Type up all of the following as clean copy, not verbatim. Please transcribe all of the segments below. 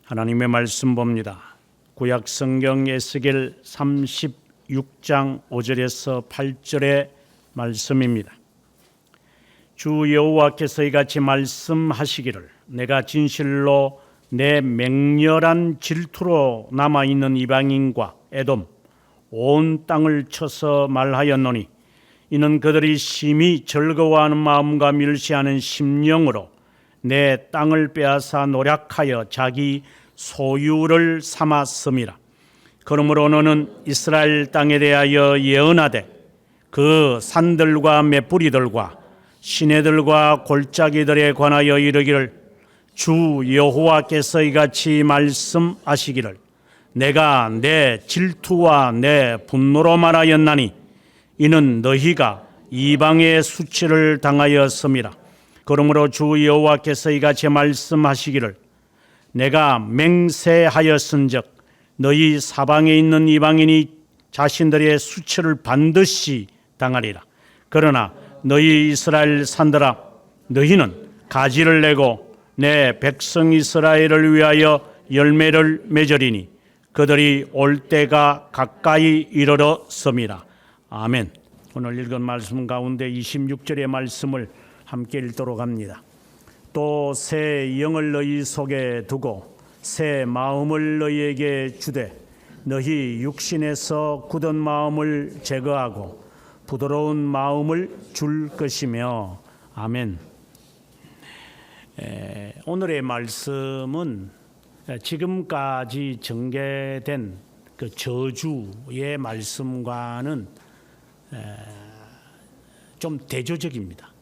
하나님의 말씀 봅니다. 구약 성경 에스겔 36장 5절에서 8절의 말씀입니다. 주 여호와께서 이같이 말씀하시기를 내가 진실로 내 맹렬한 질투로 남아있는 이방인과 에돔 온 땅을 쳐서 말하였노니 이는 그들이 심히 즐거워하는 마음과 멸시하는 심령으로 내 땅을 빼앗아 노략하여 자기 소유를 삼았음이라. 그러므로 너는 이스라엘 땅에 대하여 예언하되 그 산들과 맷뿌리들과 시내들과 골짜기들에 관하여 이르기를 주 여호와께서 이같이 말씀하시기를 내가 내 질투와 내 분노로 말하였나니 이는 너희가 이방의 수치를 당하였음이라. 그러므로 주 여호와께서 이같이 말씀하시기를 내가 맹세하였은즉 너희 사방에 있는 이방인이 자신들의 수치를 반드시 당하리라. 그러나 너희 이스라엘 산들아 너희는 가지를 내고 내 백성 이스라엘을 위하여 열매를 맺으리니 그들이 올 때가 가까이 이르렀음이라. 아멘. 오늘 읽은 말씀 가운데 26절의 말씀을 함께 읽도록 합니다. 또 새 영을 너희 속에 두고 새 마음을 너희에게 주되 너희 육신에서 굳은 마음을 제거하고 부드러운 마음을 줄 것이며. 아멘. 오늘의 말씀은 지금까지 전개된 그 저주의 말씀과는 좀 대조적입니다.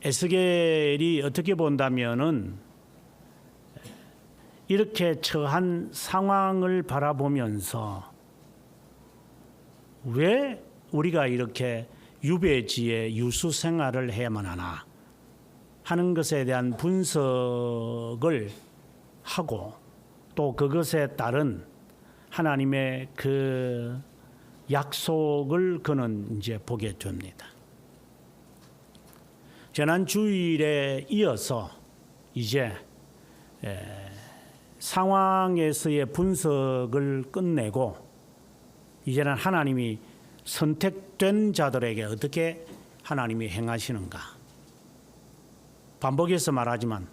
에스겔이 어떻게 본다면은 이렇게 처한 상황을 바라보면서 왜 우리가 이렇게 유배지에 유수 생활을 해야만 하나 하는 것에 대한 분석을 하고 또 그것에 따른 하나님의 그 약속을 그는 이제 보게 됩니다. 지난 주일에 이어서 이제 상황에서의 분석을 끝내고 이제는 하나님이 선택된 자들에게 어떻게 하나님이 행하시는가. 반복해서 말하지만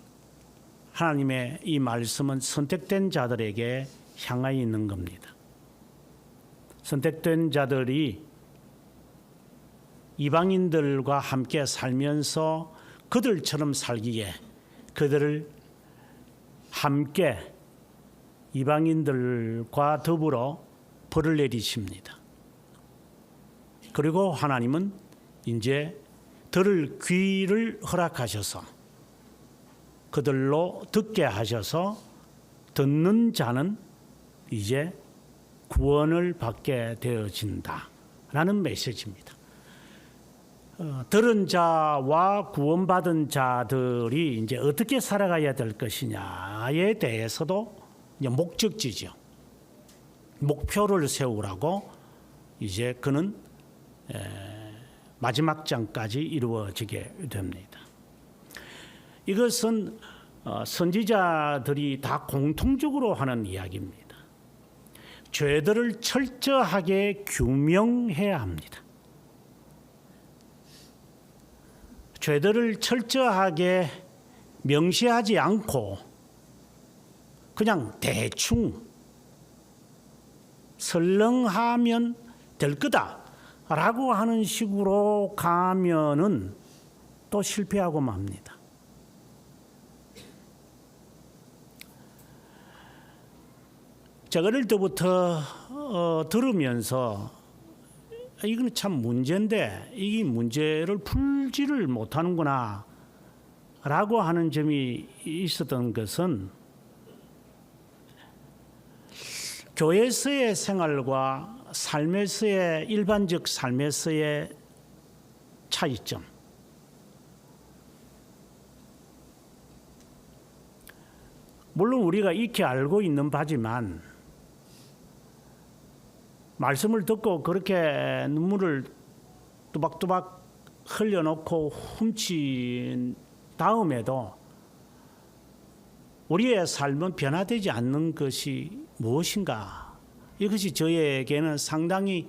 하나님의 이 말씀은 선택된 자들에게 향하여 있는 겁니다. 선택된 자들이 이방인들과 함께 살면서 그들처럼 살기에 그들을 함께 이방인들과 더불어 벌을 내리십니다. 그리고 하나님은 이제 들을 귀를 허락하셔서 그들로 듣게 하셔서 듣는 자는 이제 구원을 받게 되어진다라는 메시지입니다. 들은 자와 구원받은 자들이 이제 어떻게 살아가야 될 것이냐에 대해서도 이제 목적지죠. 목표를 세우라고 이제 그는 마지막 장까지 이루어지게 됩니다. 이것은 선지자들이 다 공통적으로 하는 이야기입니다. 죄들을 철저하게 규명해야 합니다. 죄들을 철저하게 명시하지 않고 그냥 대충 설렁하면 될 거다라고 하는 식으로 가면은 또 실패하고 맙니다. 제가 어릴 때부터 들으면서 이건 참 문제인데 이 문제를 풀지를 못하는구나 라고 하는 점이 있었던 것은 교회에서의 생활과 삶에서의 일반적 삶에서의 차이점. 물론 우리가 익히 알고 있는 바지만 말씀을 듣고 그렇게 눈물을 뚜박뚜박 흘려놓고 훔친 다음에도 우리의 삶은 변화되지 않는 것이 무엇인가? 이것이 저에게는 상당히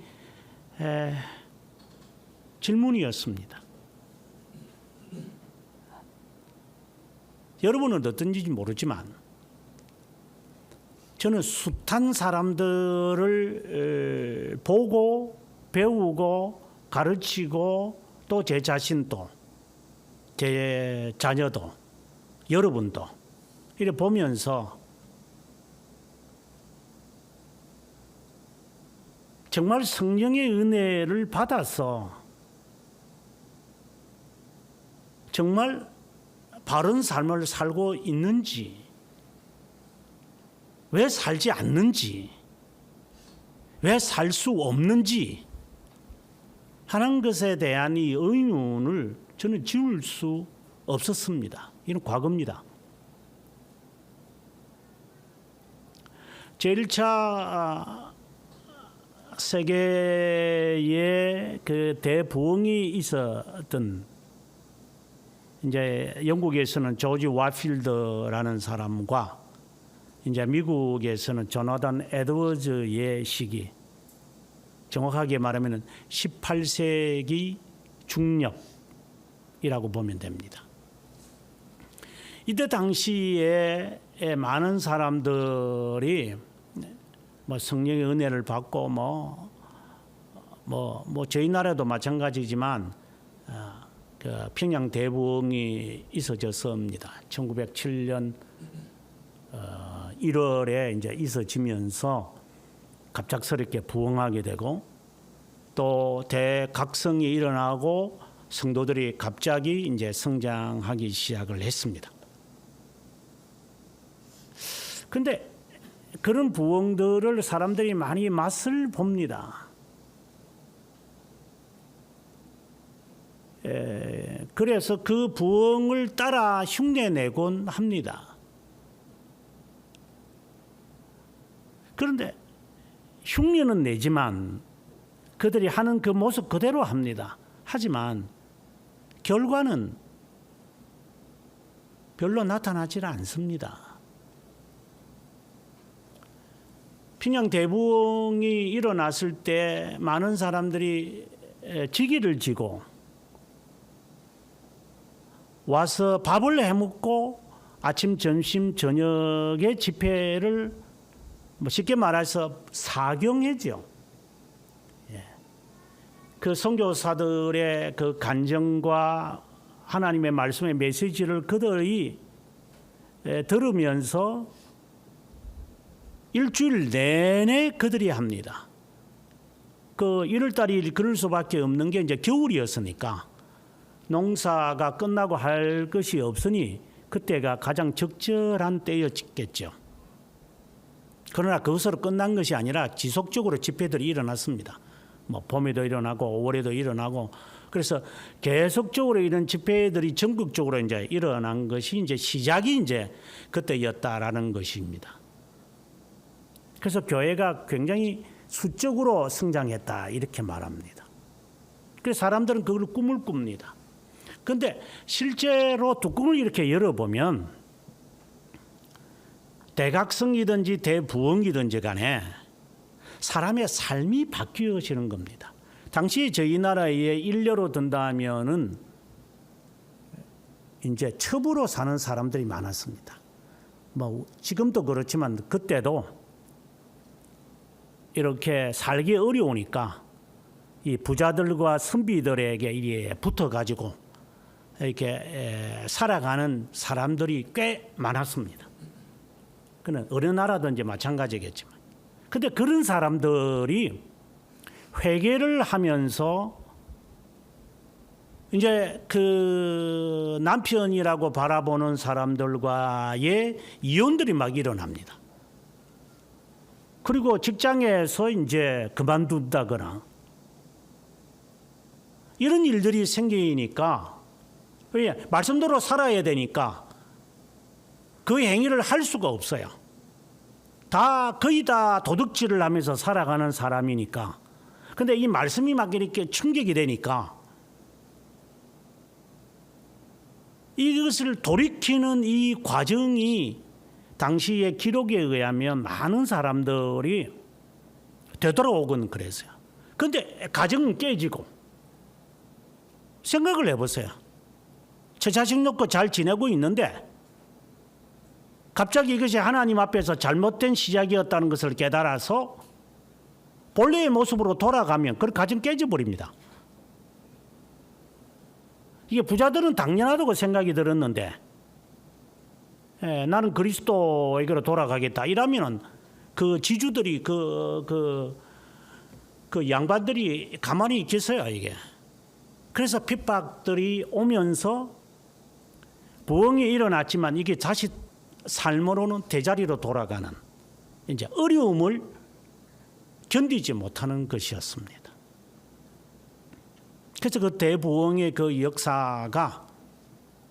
질문이었습니다. 여러분은 어떤지 모르지만 저는 숱한 사람들을 보고 배우고 가르치고 또 제 자신도 제 자녀도 여러분도 이렇게 보면서 정말 성령의 은혜를 받아서 정말 바른 삶을 살고 있는지, 왜 살지 않는지, 왜 살 수 없는지 하는 것에 대한 이 의문을 저는 지울 수 없었습니다. 이는 과거입니다. 제1차 세계의 그 대부흥이 있었던 이제 영국에서는 조지 와필더라는 사람과 이제 미국에서는 조나단 에드워즈의 시기, 정확하게 말하면 18세기 중엽이라고 보면 됩니다. 이때 당시에 많은 사람들이 뭐 성령의 은혜를 받고 저희 나라도 마찬가지지만 그 평양 대부흥이 있어졌습니다. 1907년 1월에 이제 있어지면서 갑작스럽게 부흥하게 되고 또 대각성이 일어나고 성도들이 갑자기 이제 성장하기 시작을 했습니다. 근데 그런 부흥들을 사람들이 많이 맛을 봅니다. 그래서 그 부흥을 따라 흉내내곤 합니다. 그런데 흉내는 내지만 그들이 하는 그 모습 그대로 합니다. 하지만 결과는 별로 나타나질 않습니다. 평양 대부흥이 일어났을 때 많은 사람들이 직위를 지고 와서 밥을 해먹고 아침, 점심, 저녁에 집회를 쉽게 말해서 사경회죠. 그 선교사들의 그 간증과 하나님의 말씀의 메시지를 그들이 들으면서 일주일 내내 그들이 합니다. 그 1월달이 그럴 수밖에 없는 게 이제 겨울이었으니까 농사가 끝나고 할 것이 없으니 그때가 가장 적절한 때였겠죠. 그러나 그것으로 끝난 것이 아니라 지속적으로 집회들이 일어났습니다. 뭐 봄에도 일어나고 5월에도 일어나고 그래서 계속적으로 이런 집회들이 전국적으로 이제 일어난 것이 이제 시작이 이제 그때였다라는 것입니다. 그래서 교회가 굉장히 수적으로 성장했다 이렇게 말합니다. 그래서 사람들은 그걸 꿈을 꿉니다. 그런데 실제로 뚜껑을 이렇게 열어보면 대각성이든지 대부흥이든지 간에 사람의 삶이 바뀌어지는 겁니다. 당시 저희 나라에 일례로 든다면은 이제 첩으로 사는 사람들이 많았습니다. 뭐 지금도 그렇지만 그때도 이렇게 살기 어려우니까 이 부자들과 선비들에게 이게 붙어가지고 이렇게 살아가는 사람들이 꽤 많았습니다. 그는 어느 나라든지 마찬가지겠지만, 근데 그런 사람들이 회개를 하면서 이제 그 남편이라고 바라보는 사람들과의 이혼들이 막 일어납니다. 그리고 직장에서 이제 그만둔다거나 이런 일들이 생기니까 말씀대로 살아야 되니까 그 행위를 할 수가 없어요. 거의 다 도둑질을 하면서 살아가는 사람이니까. 근데 이 말씀이 막 이렇게 충격이 되니까 이것을 돌이키는 이 과정이 당시의 기록에 의하면 많은 사람들이 되돌아오곤 그랬어요. 그런데 가정은 깨지고 생각을 해보세요. 제 자식 놓고 잘 지내고 있는데 갑자기 이것이 하나님 앞에서 잘못된 시작이었다는 것을 깨달아서 본래의 모습으로 돌아가면 그 가정 깨져버립니다. 이게 부자들은 당연하다고 생각이 들었는데 나는 그리스도에게로 돌아가겠다 이러면은 그 지주들이 그 양반들이 가만히 있겠어요 이게. 그래서 핍박들이 오면서 부흥이 일어났지만 이게 다시 삶으로는 대자리로 돌아가는 이제 어려움을 견디지 못하는 것이었습니다. 그래서 그 대부흥의 그 역사가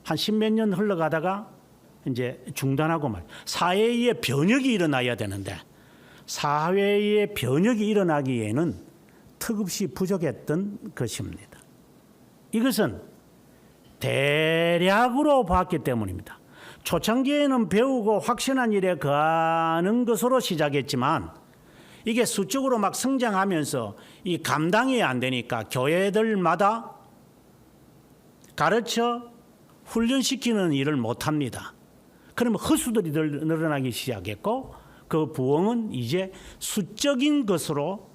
한 십몇 년 흘러가다가 이제 중단하고 말. 사회의 변혁이 일어나야 되는데 사회의 변혁이 일어나기에는 턱없이 부족했던 것입니다. 이것은 대략으로 봤기 때문입니다. 초창기에는 배우고 확신한 일에 거하는 것으로 시작했지만 이게 수적으로 막 성장하면서 이 감당이 안 되니까 교회들마다 가르쳐 훈련시키는 일을 못합니다. 그러면 허수들이 늘어나기 시작했고 그 부흥은 이제 수적인 것으로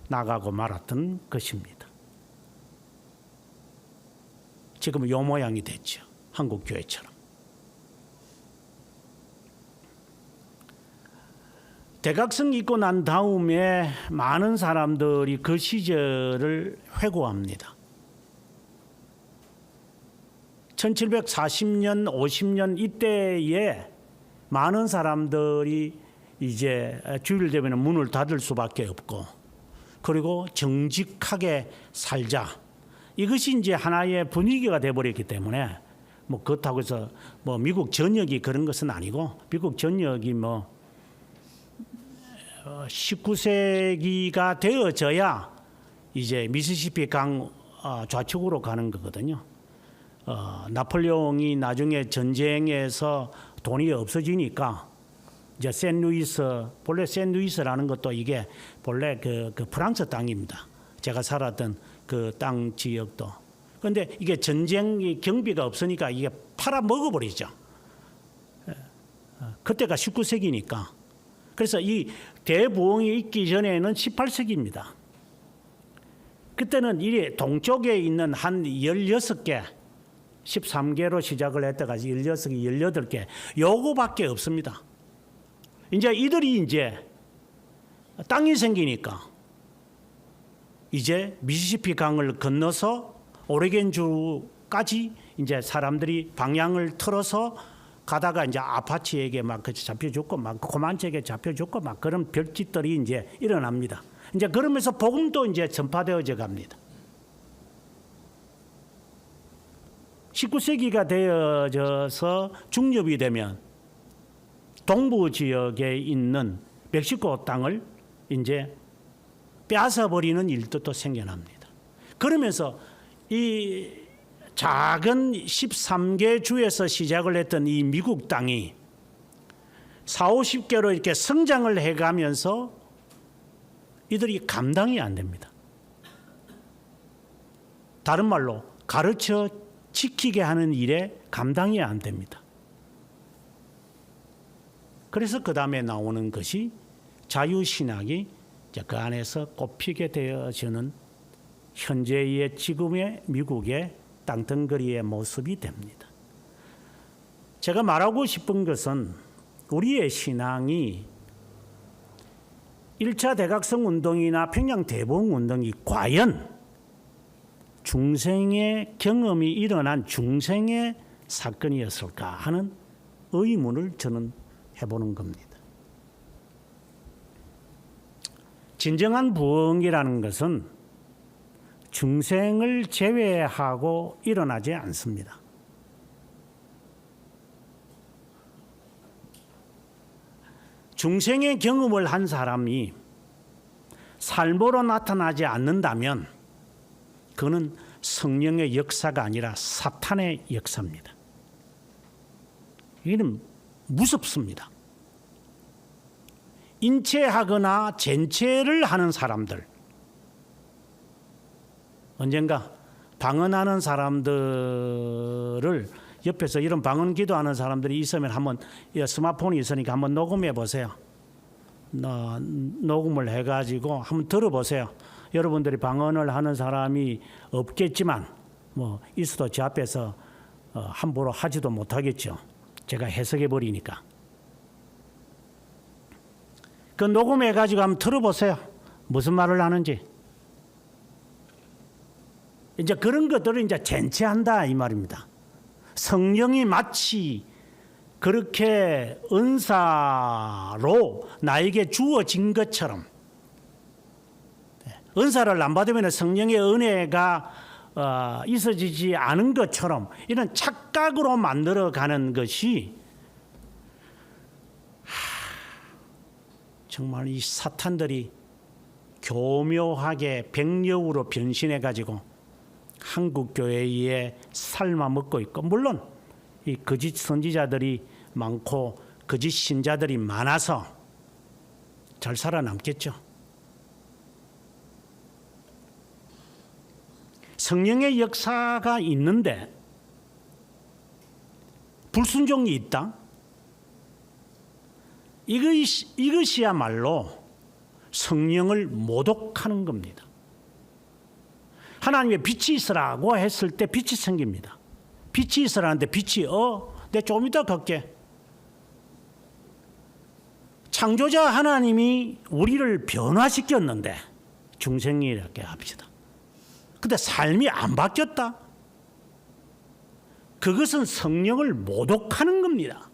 나가고 말았던 것입니다. 지금은 요 모양이 됐죠. 한국 교회처럼. 대각성 있고 난 다음에 많은 사람들이 그 시절을 회고합니다. 1740년, 50년 이때에 많은 사람들이 이제 주일 되면 문을 닫을 수밖에 없고 그리고 정직하게 살자. 이것이 이제 하나의 분위기가 돼버렸기 때문에 뭐 그렇다고 해서 뭐 미국 전역이 그런 것은 아니고 미국 전역이 뭐 19세기가 되어져야 이제 미시시피 강 좌측으로 가는 거거든요. 나폴레옹이 나중에 전쟁에서 돈이 없어지니까 이제 샌루이스, 본래 샌루이스라는 것도 이게 본래 그 프랑스 땅입니다. 제가 살았던 그 땅 지역도. 그런데 이게 전쟁 경비가 없으니까 이게 팔아 먹어버리죠. 그때가 19세기니까. 그래서 이 대부흥이 있기 전에는 18세기입니다. 그때는 이 동쪽에 있는 한 16개, 13개로 시작을 했다가 16개, 18개, 요거밖에 없습니다. 이제 이들이 이제 땅이 생기니까 이제 미시시피 강을 건너서 오레곤주까지 이제 사람들이 방향을 틀어서 가다가 이제 아파치에게 막 잡혀줬고 막 코만체에게 잡혀줬고 막 그런 별짓들이 이제 일어납니다. 이제 그러면서 복음도 이제 전파되어져 갑니다. 19세기가 되어져서 중엽이 되면 동부 지역에 있는 멕시코 땅을 이제 빼앗아 버리는 일도 또 생겨납니다. 그러면서 이 작은 13개 주에서 시작을 했던 이 미국 땅이 40, 50개로 이렇게 성장을 해가면서 이들이 감당이 안 됩니다. 다른 말로 가르쳐 지키게 하는 일에 감당이 안 됩니다. 그래서 그 다음에 나오는 것이 자유신학이 이제 그 안에서 꼽히게 되어지는 현재의 지금의 미국의 땅덩어리의 모습이 됩니다. 제가 말하고 싶은 것은 우리의 신앙이 1차 대각성 운동이나 평양 대부흥 운동이 과연 중생의 경험이 일어난 중생의 사건이었을까 하는 의문을 저는 해보는 겁니다. 진정한 부흥이라는 것은 중생을 제외하고 일어나지 않습니다. 중생의 경험을 한 사람이 삶으로 나타나지 않는다면 그는 성령의 역사가 아니라 사탄의 역사입니다. 이는 무섭습니다. 인체하거나 젠체를 하는 사람들, 언젠가 방언하는 사람들을 옆에서 이런 방언 기도하는 사람들이 있으면 한번 스마트폰이 있으니까 한번 녹음해 보세요. 녹음을 해가지고 한번 들어보세요. 여러분들이 방언을 하는 사람이 없겠지만 뭐 있어도 제 앞에서 함부로 하지도 못하겠죠. 제가 해석해 버리니까. 그 녹음해 가지고 한번 들어보세요. 무슨 말을 하는지. 이제 그런 것들을 이제 젠체한다 이 말입니다. 성령이 마치 그렇게 은사로 나에게 주어진 것처럼, 은사를 안 받으면 성령의 은혜가 있어지지 않은 것처럼 이런 착각으로 만들어가는 것이 정말 이 사탄들이 교묘하게 백령으로 변신해가지고 한국 교회에 삶아먹고 있고, 물론 이 거짓 선지자들이 많고 거짓 신자들이 많아서 잘 살아남겠죠. 성령의 역사가 있는데 불순종이 있다? 이것이야말로 성령을 모독하는 겁니다. 하나님의 빛이 있으라고 했을 때 빛이 생깁니다. 빛이 있으라는데 빛이 내가 좀 이따 갈게. 창조자 하나님이 우리를 변화시켰는데, 중생이라고 합시다. 근데 삶이 안 바뀌었다? 그것은 성령을 모독하는 겁니다.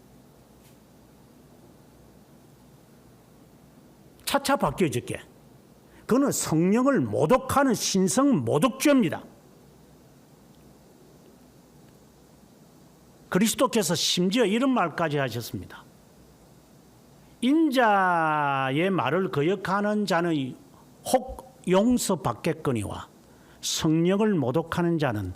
차차 바뀌어질게. 그거는 성령을 모독하는 신성 모독죄입니다. 그리스도께서 심지어 이런 말까지 하셨습니다. 인자의 말을 거역하는 자는 혹 용서받겠거니와 성령을 모독하는 자는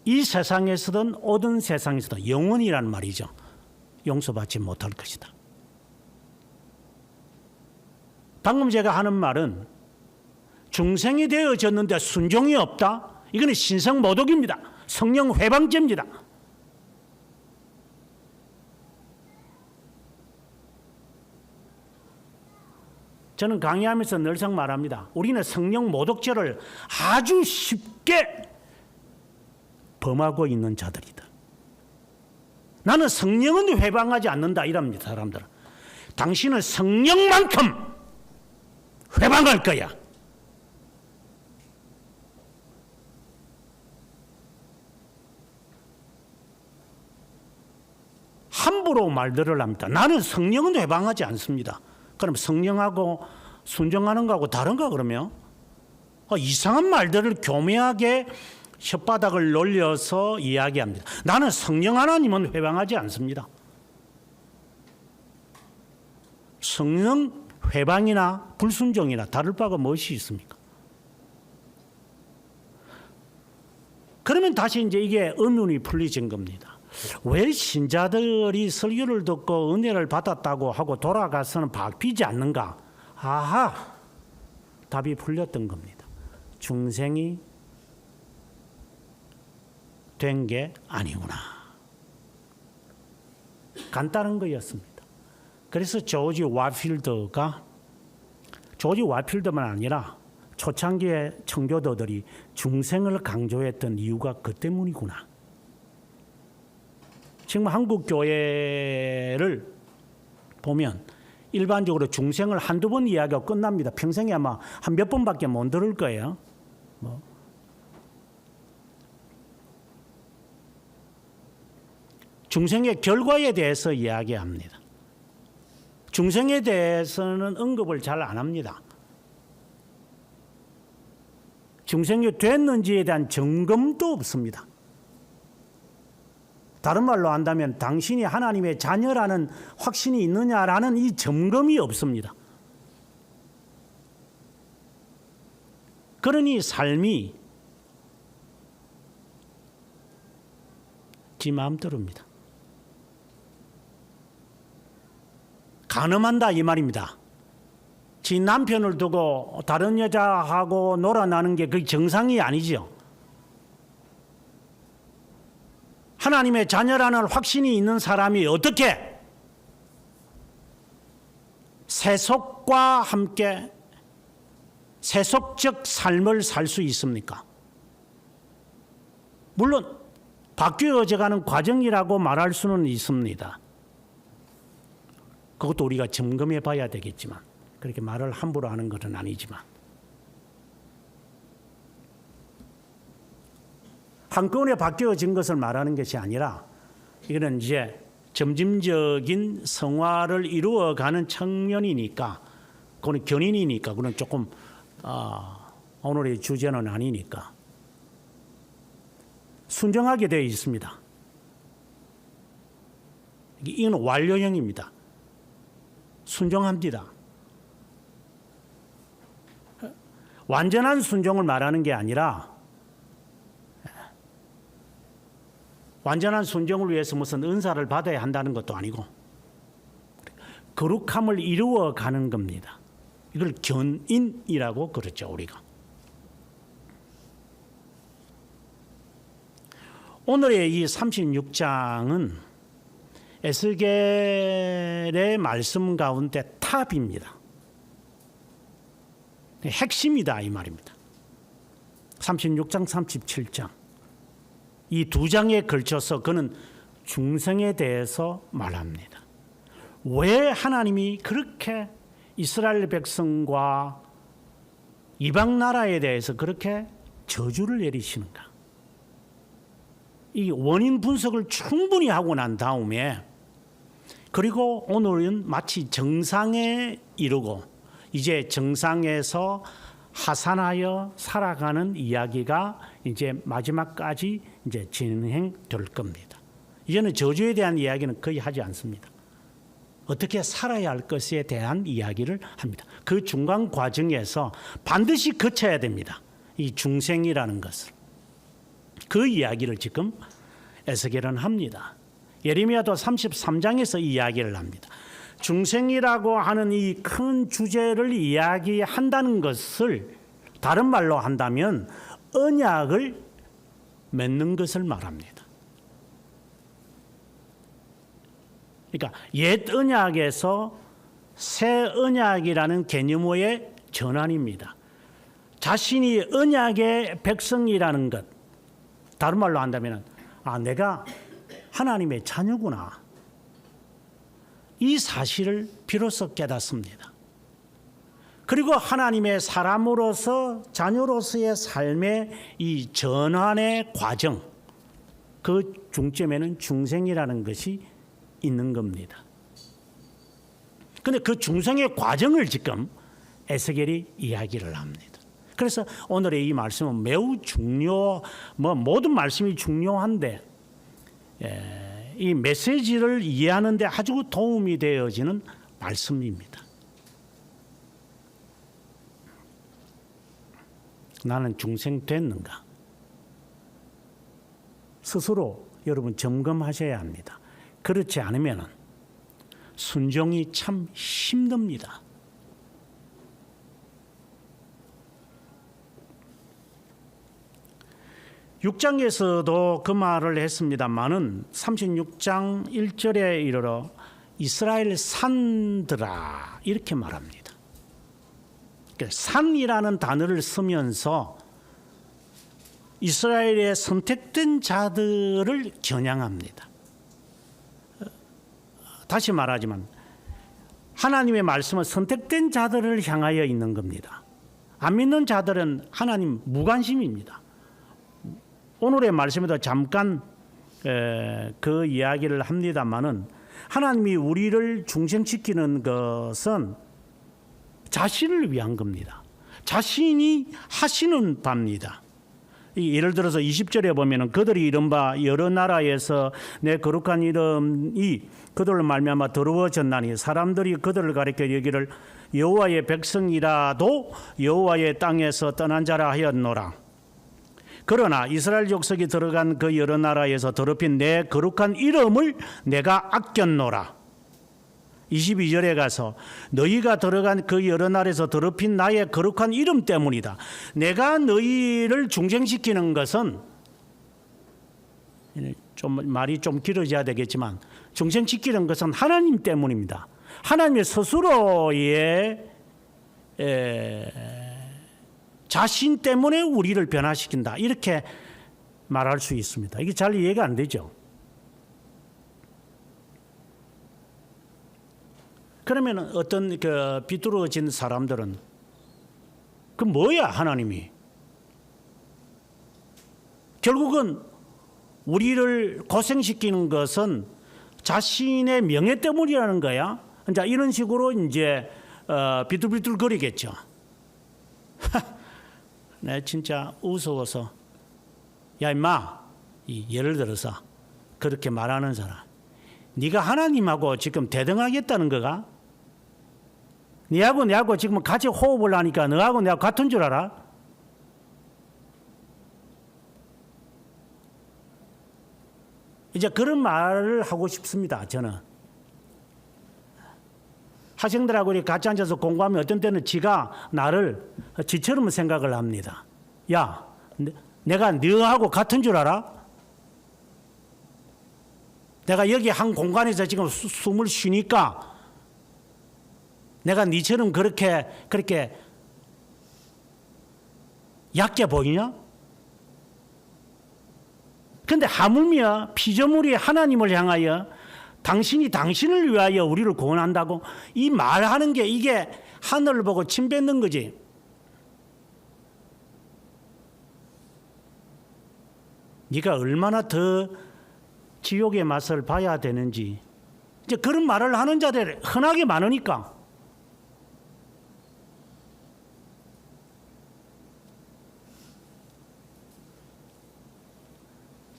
이 세상에서든 오던 세상에서든 영원이란 말이죠. 용서받지 못할 것이다. 방금 제가 하는 말은 중생이 되어졌는데 순종이 없다? 이거는 신성 모독입니다. 성령 회방죄입니다. 저는 강의하면서 늘상 말합니다. 우리는 성령 모독죄를 아주 쉽게 범하고 있는 자들이다. 나는 성령은 회방하지 않는다 이랍니다. 사람들은. 당신은 성령만큼 회방할 거야. 함부로 말들을 합니다. 나는 성령은 회방하지 않습니다. 그럼 성령하고 순종하는 거하고 다른가 그러면? 이상한 말들을 교묘하게 혓바닥을 놀려서 이야기합니다. 나는 성령 하나님은 회방하지 않습니다. 성령 회방이나 불순종이나 다를 바가 무엇이 있습니까? 그러면 다시 이제 이게 의문이 풀리진 겁니다. 왜 신자들이 설교를 듣고 은혜를 받았다고 하고 돌아가서는 바뀌지 않는가? 아하, 답이 풀렸던 겁니다. 중생이 된 게 아니구나. 간단한 거였습니다. 그래서 조지 와필드만 아니라 초창기의 청교도들이 중생을 강조했던 이유가 그 때문이구나. 지금 한국 교회를 보면 일반적으로 중생을 한두 번 이야기하고 끝납니다. 평생에 아마 한 몇 번밖에 못 들을 거예요. 중생의 결과에 대해서 이야기합니다. 중생에 대해서는 언급을 잘 안 합니다. 중생이 됐는지에 대한 점검도 없습니다. 다른 말로 한다면 당신이 하나님의 자녀라는 확신이 있느냐라는 이 점검이 없습니다. 그러니 삶이 지 마음대로입니다. 간음한다 이 말입니다. 지 남편을 두고 다른 여자하고 놀아나는 게 그게 정상이 아니죠. 하나님의 자녀라는 확신이 있는 사람이 어떻게 세속과 함께 세속적 삶을 살 수 있습니까? 물론 바뀌어져가는 과정이라고 말할 수는 있습니다. 그것도 우리가 점검해 봐야 되겠지만 그렇게 말을 함부로 하는 것은 아니지만 한꺼번에 바뀌어진 것을 말하는 것이 아니라 이거는 이제 점진적인 성화를 이루어가는 청년이니까 그건 견인이니까 그건 조금 오늘의 주제는 아니니까 순종하게 되어 있습니다. 이건 완료형입니다. 순종합니다. 완전한 순종을 말하는 게 아니라 완전한 순종을 위해서 무슨 은사를 받아야 한다는 것도 아니고 거룩함을 이루어가는 겁니다. 이걸 견인이라고 그러죠, 우리가. 오늘의 이 36장은 에스겔의 말씀 가운데 탑입니다. 핵심이다 이 말입니다. 36장, 37장. 이 두 장에 걸쳐서 그는 중생에 대해서 말합니다. 왜 하나님이 그렇게 이스라엘 백성과 이방 나라에 대해서 그렇게 저주를 내리시는가? 이 원인 분석을 충분히 하고 난 다음에 그리고 오늘은 마치 정상에 이르고 이제 정상에서 하산하여 살아가는 이야기가 이제 마지막까지 이제 진행될 겁니다. 이제는 저주에 대한 이야기는 거의 하지 않습니다. 어떻게 살아야 할 것에 대한 이야기를 합니다. 그 중간 과정에서 반드시 거쳐야 됩니다. 이 중생이라는 것을. 그 이야기를 지금 에스겔은 합니다. 예레미야도 33장에서 이 이야기를 합니다. 중생이라고 하는 이 큰 주제를 이야기한다는 것을 다른 말로 한다면 언약을 맺는 것을 말합니다. 그러니까 옛 언약에서 새 언약이라는 개념의 전환입니다. 자신이 언약의 백성이라는 것, 다른 말로 한다면 내가 하나님의 자녀구나. 이 사실을 비로소 깨닫습니다. 그리고 하나님의 사람으로서 자녀로서의 삶의 이 전환의 과정, 그 중점에는 중생이라는 것이 있는 겁니다. 그런데 그 중생의 과정을 지금 에스겔이 이야기를 합니다. 그래서 오늘의 이 말씀은 매우 모든 말씀이 중요한데 이 메시지를 이해하는 데 아주 도움이 되어지는 말씀입니다. 나는 중생 됐는가? 스스로 여러분 점검하셔야 합니다. 그렇지 않으면 순종이 참 힘듭니다. (6장에서도) 그 말을 했습니다마는 36장 1절에 이르러 이스라엘 산들아 이렇게 말합니다. 산이라는 단어를 쓰면서 이스라엘의 선택된 자들을 겨냥합니다. 다시 말하지만 하나님의 말씀은 선택된 자들을 향하여 있는 겁니다. 안 믿는 자들은 하나님 무관심입니다. 오늘의 말씀에도 잠깐 그 이야기를 합니다마는 하나님이 우리를 중생시키는 것은 자신을 위한 겁니다. 자신이 하시는 바입니다. 예를 들어서 20절에 보면은 그들이 이른바 여러 나라에서 내 거룩한 이름이 그들로 말미암아 더러워졌나니 사람들이 그들을 가리켜 여기를 여호와의 백성이라도 여호와의 땅에서 떠난 자라 하였노라. 그러나 이스라엘 족속이 들어간 그 여러 나라에서 더럽힌 내 거룩한 이름을 내가 아꼈노라. 22절에 가서 너희가 들어간 그 여러 날에서 더럽힌 나의 거룩한 이름 때문이다. 내가 너희를 중생시키는 것은 좀 말이 좀 길어져야 되겠지만 중생시키는 것은 하나님 때문입니다. 하나님의 스스로의 자신 때문에 우리를 변화시킨다. 이렇게 말할 수 있습니다. 이게 잘 이해가 안 되죠. 그러면 어떤 그 비뚤어진 사람들은 그 뭐야 하나님이? 결국은 우리를 고생시키는 것은 자신의 명예 때문이라는 거야. 이제 이런 식으로 이제 비뚤비뚤 거리겠죠. 내 진짜 우스워서 야 임마, 예를 들어서 그렇게 말하는 사람, 네가 하나님하고 지금 대등하겠다는 거가? 네하고 내하고 지금 같이 호흡을 하니까 너하고 내하고 같은 줄 알아? 이제 그런 말을 하고 싶습니다. 저는 학생들하고 이렇게 같이 앉아서 공부하면 어떤 때는 지가 나를 지처럼 생각을 합니다. 야, 내가 너하고 같은 줄 알아? 내가 여기 한 공간에서 지금 숨을 쉬니까 내가 니처럼 그렇게 약해 보이냐? 근데 하물며 피조물이 하나님을 향하여 당신이 당신을 위하여 우리를 구원한다고 이 말하는 게 이게 하늘을 보고 침 뱉는 거지. 네가 얼마나 더 지옥의 맛을 봐야 되는지 이제 그런 말을 하는 자들 흔하게 많으니까.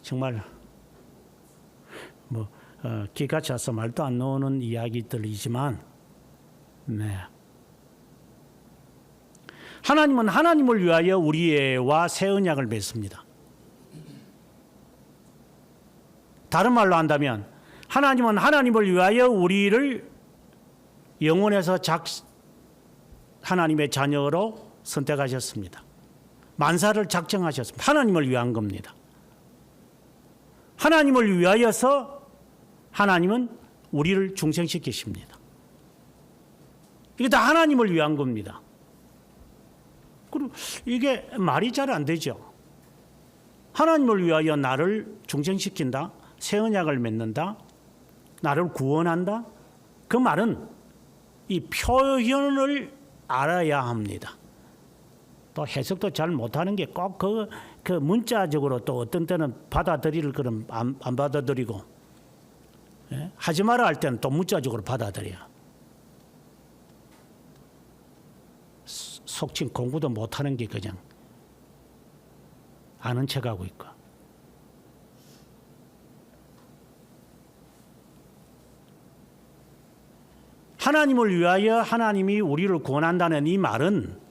정말 기가 차서 말도 안 나오는 이야기들이지만, 네. 하나님은 하나님을 위하여 우리와 새 언약을 맺습니다. 다른 말로 한다면 하나님은 하나님을 위하여 우리를 영원에서 하나님의 자녀로 선택하셨습니다. 만사를 작정하셨습니다. 하나님을 위한 겁니다. 하나님을 위하여서 하나님은 우리를 중생시키십니다. 이게 다 하나님을 위한 겁니다. 그리고 이게 말이 잘 안 되죠. 하나님을 위하여 나를 중생시킨다, 새 언약을 맺는다, 나를 구원한다. 그 말은 이 표현을 알아야 합니다. 또 해석도 잘 못하는 게 꼭 그 문자적으로 또 어떤 때는 받아들일 그런 안 받아들이고, 예? 하지 마라 할 때는 또 문자적으로 받아들여. 속칭 공부도 못하는 게 그냥 아는 척하고 있고. 하나님을 위하여 하나님이 우리를 구원한다는 이 말은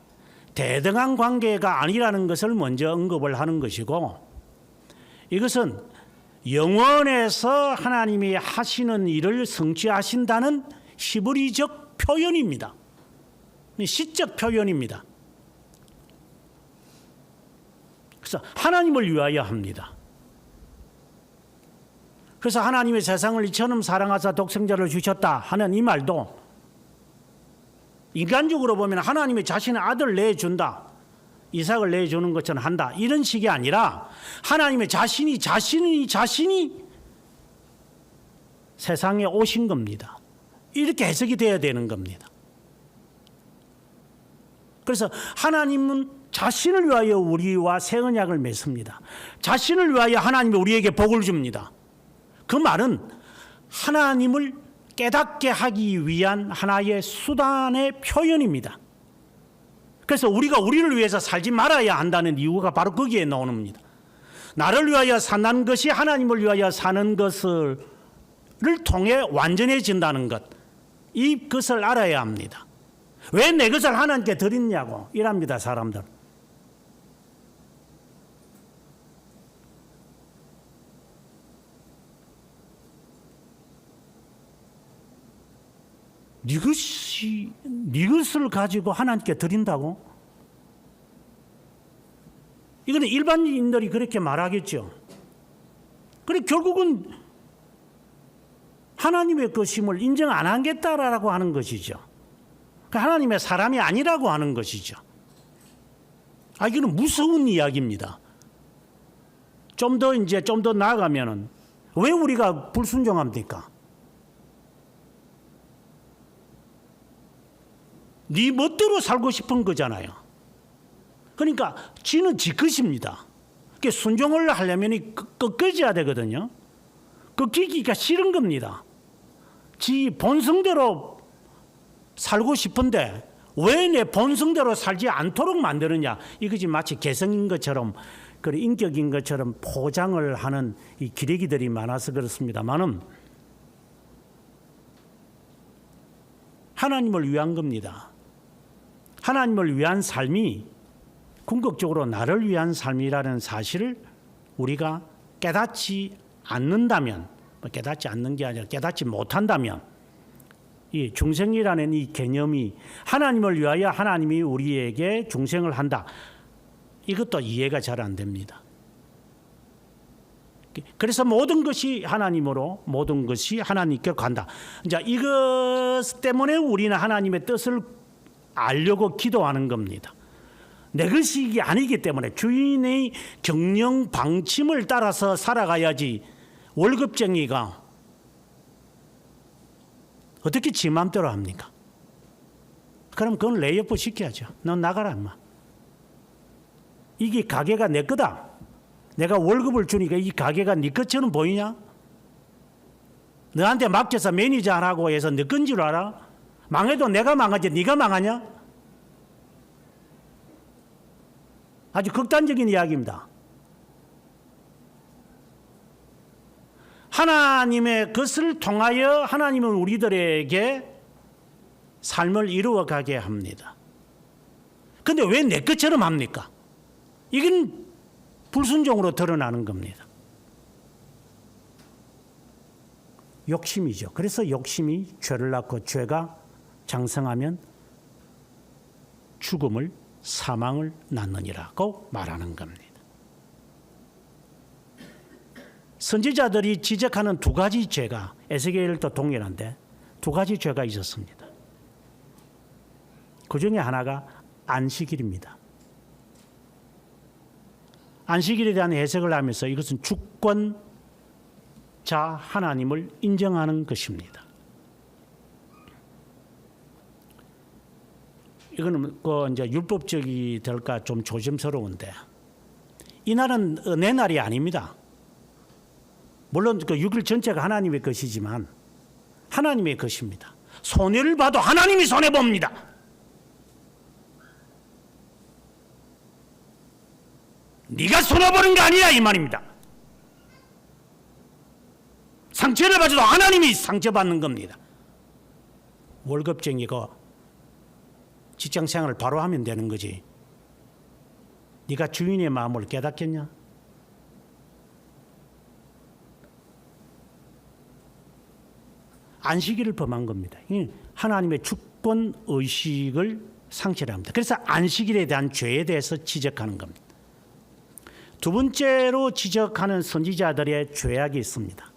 대등한 관계가 아니라는 것을 먼저 언급을 하는 것이고, 이것은 영원에서 하나님이 하시는 일을 성취하신다는 히브리적 표현입니다. 시적 표현입니다. 그래서 하나님을 위하여 합니다. 그래서 하나님의 세상을 이처럼 사랑하사 독생자를 주셨다 하는 이 말도 인간적으로 보면 하나님이 자신의 아들을 내준다, 이삭을 내주는 것처럼 한다, 이런 식이 아니라 하나님의 자신이 세상에 오신 겁니다. 이렇게 해석이 돼야 되는 겁니다. 그래서 하나님은 자신을 위하여 우리와 새 언약을 맺습니다. 자신을 위하여 하나님이 우리에게 복을 줍니다. 그 말은 하나님을 깨닫게 하기 위한 하나의 수단의 표현입니다. 그래서 우리가 우리를 위해서 살지 말아야 한다는 이유가 바로 거기에 나오는 겁니다. 나를 위하여 사는 것이 하나님을 위하여 사는 것을 통해 완전해진다는 것, 이것을 알아야 합니다. 왜 내 것을 하나님께 드리냐고 이랍니다, 사람들. 네 것을 가지고 하나님께 드린다고? 이거는 일반인들이 그렇게 말하겠죠. 그래 결국은 하나님의 것임을 인정 안 하겠다라고 하는 것이죠. 하나님의 사람이 아니라고 하는 것이죠. 이거는 무서운 이야기입니다. 좀 더 나아가면은 왜 우리가 불순종합니까? 네 멋대로 살고 싶은 거잖아요. 그러니까 지는 지 것입니다. 순종을 하려면 꺾어져야 되거든요. 꺾이기가 싫은 겁니다. 지 본성대로 살고 싶은데 왜 내 본성대로 살지 않도록 만드느냐. 이것이 마치 개성인 것처럼 인격인 것처럼 포장을 하는 이 기레기들이 많아서 그렇습니다만은 하나님을 위한 겁니다. 하나님을 위한 삶이 궁극적으로 나를 위한 삶이라는 사실을 우리가 깨닫지 않는다면, 깨닫지 않는 게 아니라 깨닫지 못한다면 이 중생이라는 이 개념이 하나님을 위하여 하나님이 우리에게 중생을 한다. 이것도 이해가 잘 안 됩니다. 그래서 모든 것이 하나님으로, 모든 것이 하나님께로 간다. 이제 이것 때문에 우리는 하나님의 뜻을 알려고 기도하는 겁니다. 내 것이 이게 아니기 때문에 주인의 경영 방침을 따라서 살아가야지 월급쟁이가 어떻게 지 맘대로 합니까? 그럼 그건 레이업 시켜야죠. 넌 나가라 인마. 이게 가게가 내 거다. 내가 월급을 주니까 이 가게가 네 것처럼 보이냐? 너한테 맡겨서 매니저 하라고 해서 네 건 줄 알아? 망해도 내가 망하지 네가 망하냐? 아주 극단적인 이야기입니다. 하나님의 것을 통하여 하나님은 우리들에게 삶을 이루어가게 합니다. 그런데 왜 내 것처럼 합니까? 이건 불순종으로 드러나는 겁니다. 욕심이죠. 그래서 욕심이 죄를 낳고 죄가 장성하면 죽음을, 사망을 낳느니라고 말하는 겁니다. 선지자들이 지적하는 두 가지 죄가 에스겔도 동일한데 두 가지 죄가 있었습니다. 그 중에 하나가 안식일입니다. 안식일에 대한 해석을 하면서 이것은 주권자 하나님을 인정하는 것입니다. 이거는 이제 율법적이 될까 좀 조심스러운데 이 날은 내 날이 아닙니다. 물론 그 6일 전체가 하나님의 것이지만 하나님의 것입니다. 손해를 봐도 하나님이 손해봅니다. 네가 손해보는 게 아니야 이 말입니다. 상처를 받아도 하나님이 상처받는 겁니다. 월급쟁이가 직장생활을 바로 하면 되는 거지. 네가 주인의 마음을 깨닫겠냐? 안식일을 범한 겁니다. 하나님의 주권 의식을 상실합니다. 그래서 안식일에 대한 죄에 대해서 지적하는 겁니다. 두 번째로 지적하는 선지자들의 죄악이 있습니다.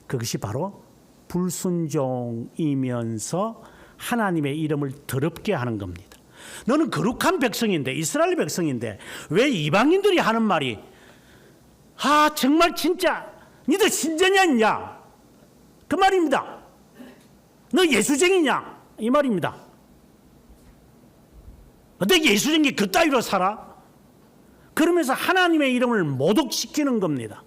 그것이 바로 불순종이면서 하나님의 이름을 더럽게 하는 겁니다. 너는 거룩한 백성인데, 이스라엘 백성인데 왜 이방인들이 하는 말이 정말 진짜 니들 신자냐 있냐 그 말입니다. 너 예수쟁이냐 이 말입니다. 어떻게 예수쟁이 그따위로 살아? 그러면서 하나님의 이름을 모독시키는 겁니다.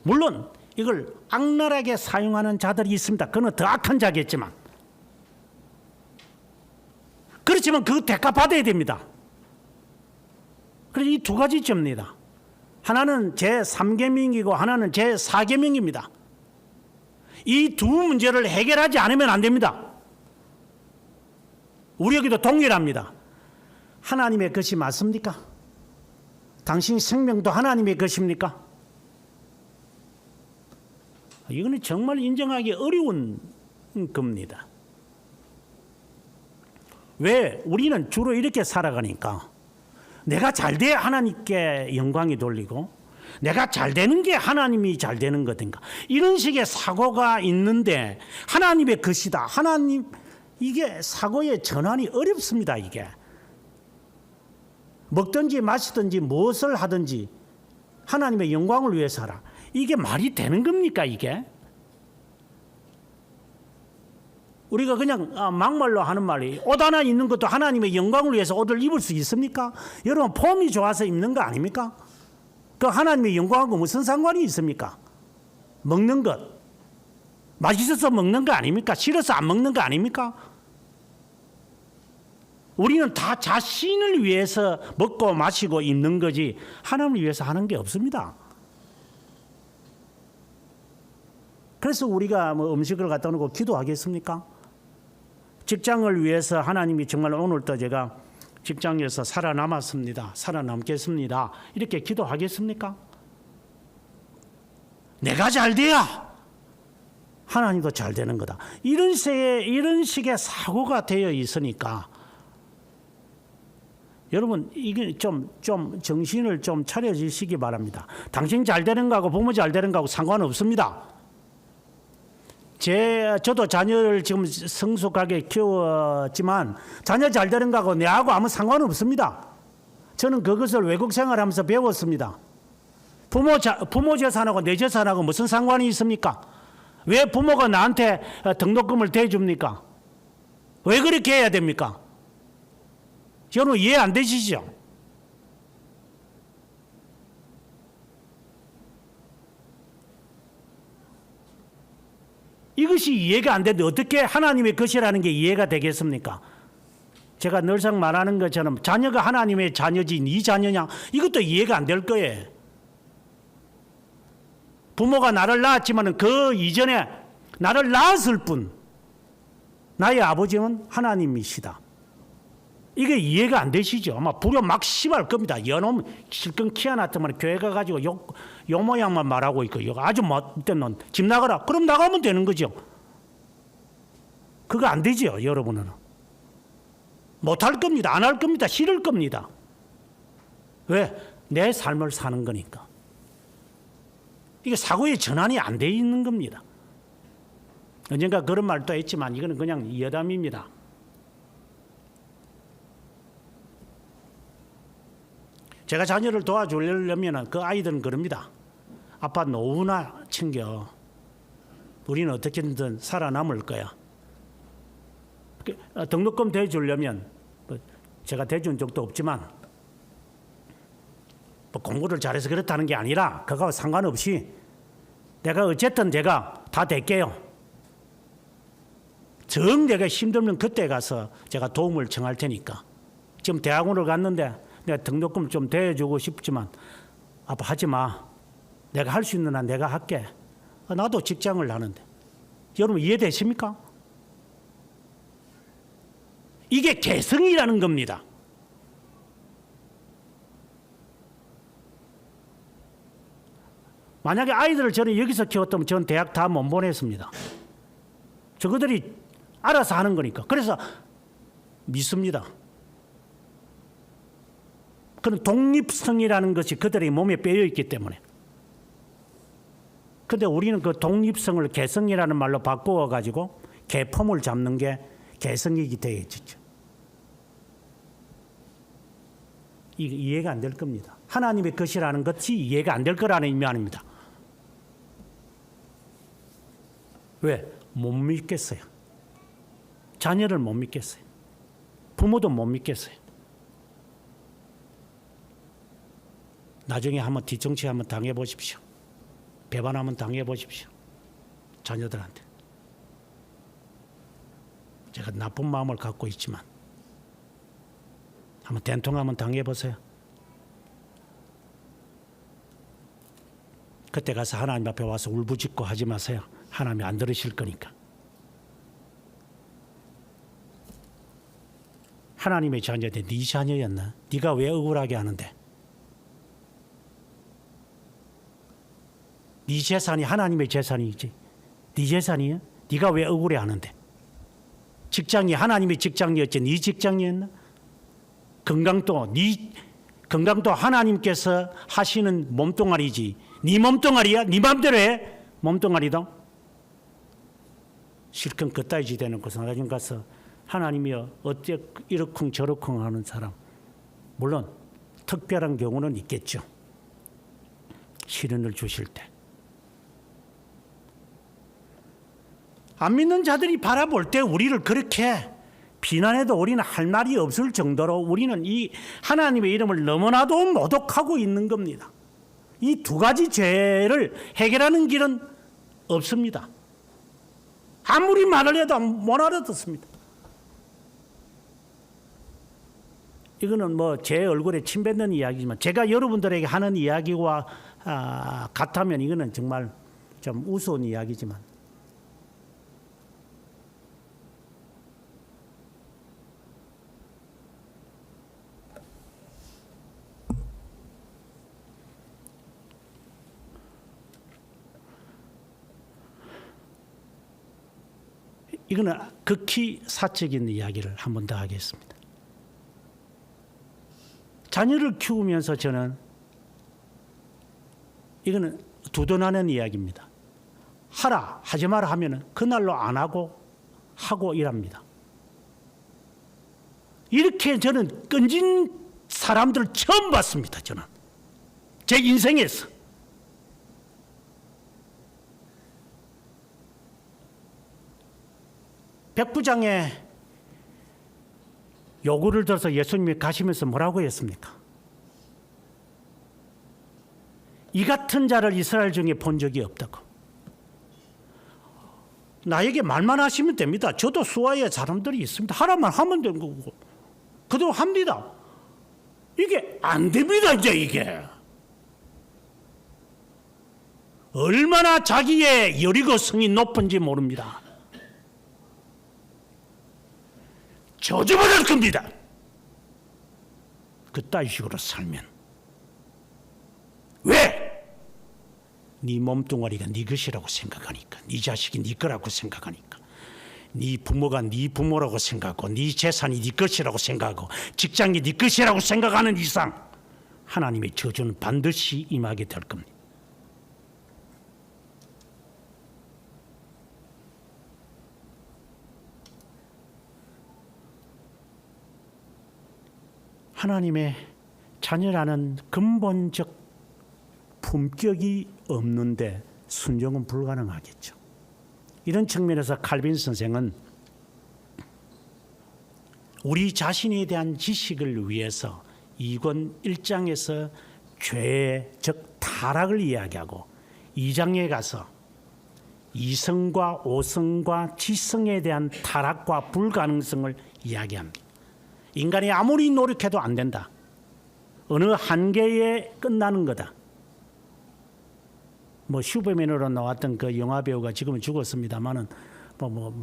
물론 이걸 악랄하게 사용하는 자들이 있습니다. 그는 더 악한 자겠지만 그렇지만 그 대가 받아야 됩니다. 그래서 이 두 가지 죄입니다. 하나는 제3계명이고 하나는 제4계명입니다. 이 두 문제를 해결하지 않으면 안 됩니다. 우리 여기도 동일합니다. 하나님의 것이 맞습니까? 당신 생명도 하나님의 것입니까? 이거는 정말 인정하기 어려운 겁니다. 왜? 우리는 주로 이렇게 살아가니까 내가 잘 돼야 하나님께 영광이 돌리고 내가 잘 되는 게 하나님이 잘 되는 거든가 이런 식의 사고가 있는데 하나님의 것이다. 하나님 이게 사고의 전환이 어렵습니다. 이게 먹든지 마시든지 무엇을 하든지 하나님의 영광을 위해서 하라. 이게 말이 되는 겁니까 이게? 우리가 그냥 막말로 하는 말이 옷 하나 입는 것도 하나님의 영광을 위해서 옷을 입을 수 있습니까? 여러분 폼이 좋아서 입는 거 아닙니까? 그 하나님의 영광하고 무슨 상관이 있습니까? 먹는 것 맛있어서 먹는 거 아닙니까? 싫어서 안 먹는 거 아닙니까? 우리는 다 자신을 위해서 먹고 마시고 입는 거지 하나님을 위해서 하는 게 없습니다. 그래서 우리가 뭐 음식을 갖다 놓고 기도하겠습니까? 직장을 위해서 하나님이 정말 오늘도 제가 직장에서 살아남았습니다. 살아남겠습니다. 이렇게 기도하겠습니까? 내가 잘 돼야 하나님도 잘 되는 거다. 이런 식의 사고가 되어 있으니까 여러분 이게 좀 정신을 좀 차려주시기 바랍니다. 당신 잘 되는 거하고 부모 잘 되는 거하고 상관없습니다. 저도 자녀를 지금 성숙하게 키웠지만 자녀 잘 되는 거하고 내하고 아무 상관없습니다. 저는 그것을 외국 생활하면서 배웠습니다. 부모 재산하고 내 재산하고 무슨 상관이 있습니까? 왜 부모가 나한테 등록금을 대줍니까? 왜 그렇게 해야 됩니까? 여러분 이해 안 되시죠? 이것이 이해가 안 되는데 어떻게 하나님의 것이라는 게 이해가 되겠습니까? 제가 늘상 말하는 것처럼 자녀가 하나님의 자녀지 네 자녀냐? 이것도 이해가 안 될 거예요. 부모가 나를 낳았지만 그 이전에 나를 낳았을 뿐 나의 아버지는 하나님이시다. 이게 이해가 안 되시죠? 아마 불효 막 심할 겁니다. 연놈 실컷 키워놨더만 교회 가가지고 요 모양만 말하고 있고 아주 못된 놈 집 나가라. 그럼 나가면 되는 거죠. 그거 안 되죠. 여러분은 못할 겁니다. 안 할 겁니다. 싫을 겁니다. 왜? 내 삶을 사는 거니까. 이게 사고의 전환이 안 돼 있는 겁니다. 언젠가 그런 말도 했지만 이거는 그냥 여담입니다. 제가 자녀를 도와주려면 그 아이들은 그럽니다. 아빠 노후나 챙겨. 우리는 어떻게든 살아남을 거야. 등록금 대주려면 제가 대준 적도 없지만 공부를 잘해서 그렇다는 게 아니라 그거와 상관없이 내가 어쨌든 제가 다 될게요. 정 내가 힘들면 그때 가서 제가 도움을 청할 테니까. 지금 대학원을 갔는데 내가 등록금 좀 대주고 싶지만 아빠 하지 마. 내가 할 수 있는 한 내가 할게. 나도 직장을 하는데. 여러분 이해되십니까? 이게 개성이라는 겁니다. 만약에 아이들을 저는 여기서 키웠다면 저는 대학 다 못 보냈습니다. 저거들이 알아서 하는 거니까. 그래서 믿습니다. 그런 독립성이라는 것이 그들의 몸에 빼여 있기 때문에. 그런데 우리는 그 독립성을 개성이라는 말로 바꾸어 가지고 개폼을 잡는 게 개성이기 되어지죠. 이해가 안 될 겁니다. 하나님의 것이라는 것이 이해가 안 될 거라는 의미 아닙니다. 왜? 못 믿겠어요. 자녀를 못 믿겠어요. 부모도 못 믿겠어요. 나중에 한번 뒤통수 한번 당해보십시오. 배반 한번 당해보십시오. 자녀들한테. 제가 나쁜 마음을 갖고 있지만 한번 된통 한번 당해보세요. 그때 가서 하나님 앞에 와서 울부짖고 하지 마세요. 하나님이 안 들으실 거니까. 하나님의 자녀인데 네 자녀였나? 네가 왜 억울하게 하는데? 네 재산이 하나님의 재산이지. 네 재산이야? 네가 왜 억울해하는데? 직장이 하나님의 직장이었지 네 직장이었나? 건강도 하나님께서 하시는 몸뚱아리지 네 몸뚱아리야? 네 맘대로 해? 몸뚱아리도? 실컷 그따위 지대놓고 나중에 가서 하나님이여 어째 이러쿵 저러쿵 하는 사람, 물론 특별한 경우는 있겠죠. 시련을 주실 때. 안 믿는 자들이 바라볼 때 우리를 그렇게 비난해도 우리는 할 말이 없을 정도로 우리는 이 하나님의 이름을 너무나도 모독하고 있는 겁니다. 이 두 가지 죄를 해결하는 길은 없습니다. 아무리 말을 해도 못 알아듣습니다. 이거는 뭐 제 얼굴에 침 뱉는 이야기지만 제가 여러분들에게 하는 이야기와 같다면 이거는 정말 좀 우스운 이야기지만 이거는 극히 사적인 이야기를 한 번 더 하겠습니다. 자녀를 키우면서 저는 이거는 두둔하는 이야기입니다. 하라 하지 마라 하면은 그날로 안 하고 일합니다. 이렇게 저는 끈진 사람들을 처음 봤습니다. 저는 제 인생에서. 백부장의 요구를 들어서 예수님이 가시면서 뭐라고 했습니까? 이 같은 자를 이스라엘 중에 본 적이 없다고. 나에게 말만 하시면 됩니다. 저도 수하에 사람들이 있습니다. 하라만 하면 되는 거고 그대로 합니다. 이게 안 됩니다. 이제 이게 얼마나 자기의 여리고성이 높은지 모릅니다. 저주받을 겁니다. 그따위 식으로 살면. 왜? 네 몸뚱아리가 네 것이라고 생각하니까, 네 자식이 네 거라고 생각하니까, 네 부모가 네 부모라고 생각하고, 네 재산이 네 것이라고 생각하고, 직장이 네 것이라고 생각하는 이상 하나님의 저주는 반드시 임하게 될 겁니다. 하나님의 자녀라는 근본적 품격이 없는데 순종은 불가능하겠죠. 이런 측면에서 칼빈 선생은 우리 자신에 대한 지식을 위해서 2권 1장에서 죄의 즉 타락을 이야기하고 2장에 가서 이성과 오성과 지성에 대한 타락과 불가능성을 이야기합니다. 인간이 아무리 노력해도 안 된다. 어느 한계에 끝나는 거다. 뭐 슈퍼맨으로 나왔던 그 영화 배우가 지금은 죽었습니다만은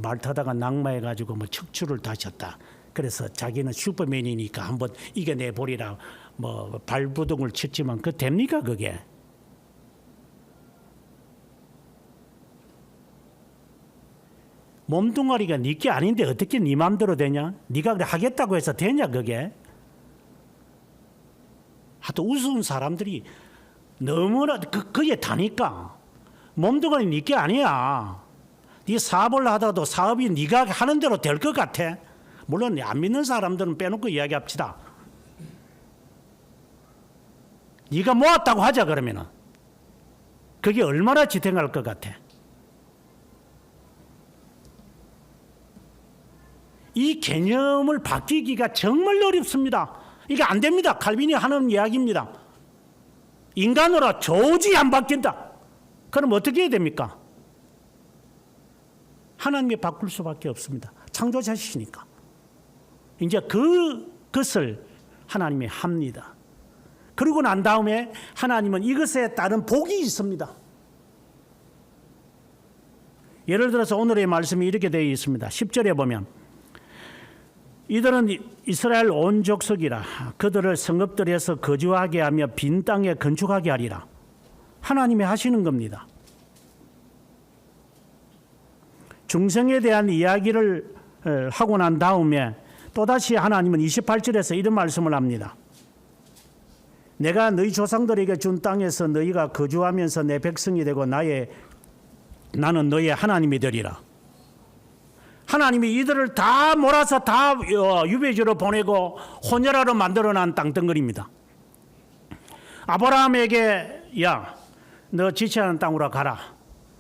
말 타다가 낙마해가지고 척추를 다쳤다. 그래서 자기는 슈퍼맨이니까 한번 이겨내 보리라 발부둥을 쳤지만 그 됩니까 그게? 몸뚱아리가 네 게 아닌데 어떻게 네 마음대로 되냐? 네가 그래 하겠다고 해서 되냐 그게? 하여튼 우스운 사람들이 너무나 그에 타니까 몸뚱아리 네 게 아니야. 네 사업을 하다가도 사업이 네가 하는 대로 될 것 같아. 물론 안 믿는 사람들은 빼놓고 이야기합시다. 네가 모았다고 하자 그러면은 그게 얼마나 지탱할 것 같아. 이 개념을 바뀌기가 정말 어렵습니다. 이게 안 됩니다. 칼빈이 하는 이야기입니다. 인간으로 도저히 안 바뀐다. 그럼 어떻게 해야 됩니까? 하나님이 바꿀 수밖에 없습니다. 창조자시니까. 이제 그것을 하나님이 합니다. 그러고 난 다음에 하나님은 이것에 따른 복이 있습니다. 예를 들어서 오늘의 말씀이 이렇게 되어 있습니다. 10절에 보면 이들은 이스라엘 온 족속이라 그들을 성읍들에서 거주하게 하며 빈 땅에 건축하게 하리라. 하나님이 하시는 겁니다. 중생에 대한 이야기를 하고 난 다음에 또다시 하나님은 28절에서 이런 말씀을 합니다. 내가 너희 조상들에게 준 땅에서 너희가 거주하면서 내 백성이 되고 나는 너희의 하나님이 되리라. 하나님이 이들을 다 몰아서 다 유배지로 보내고 혼혈하러 만들어낸 땅덩어리입니다. 아브라함에게 야, 너 지체하는 땅으로 가라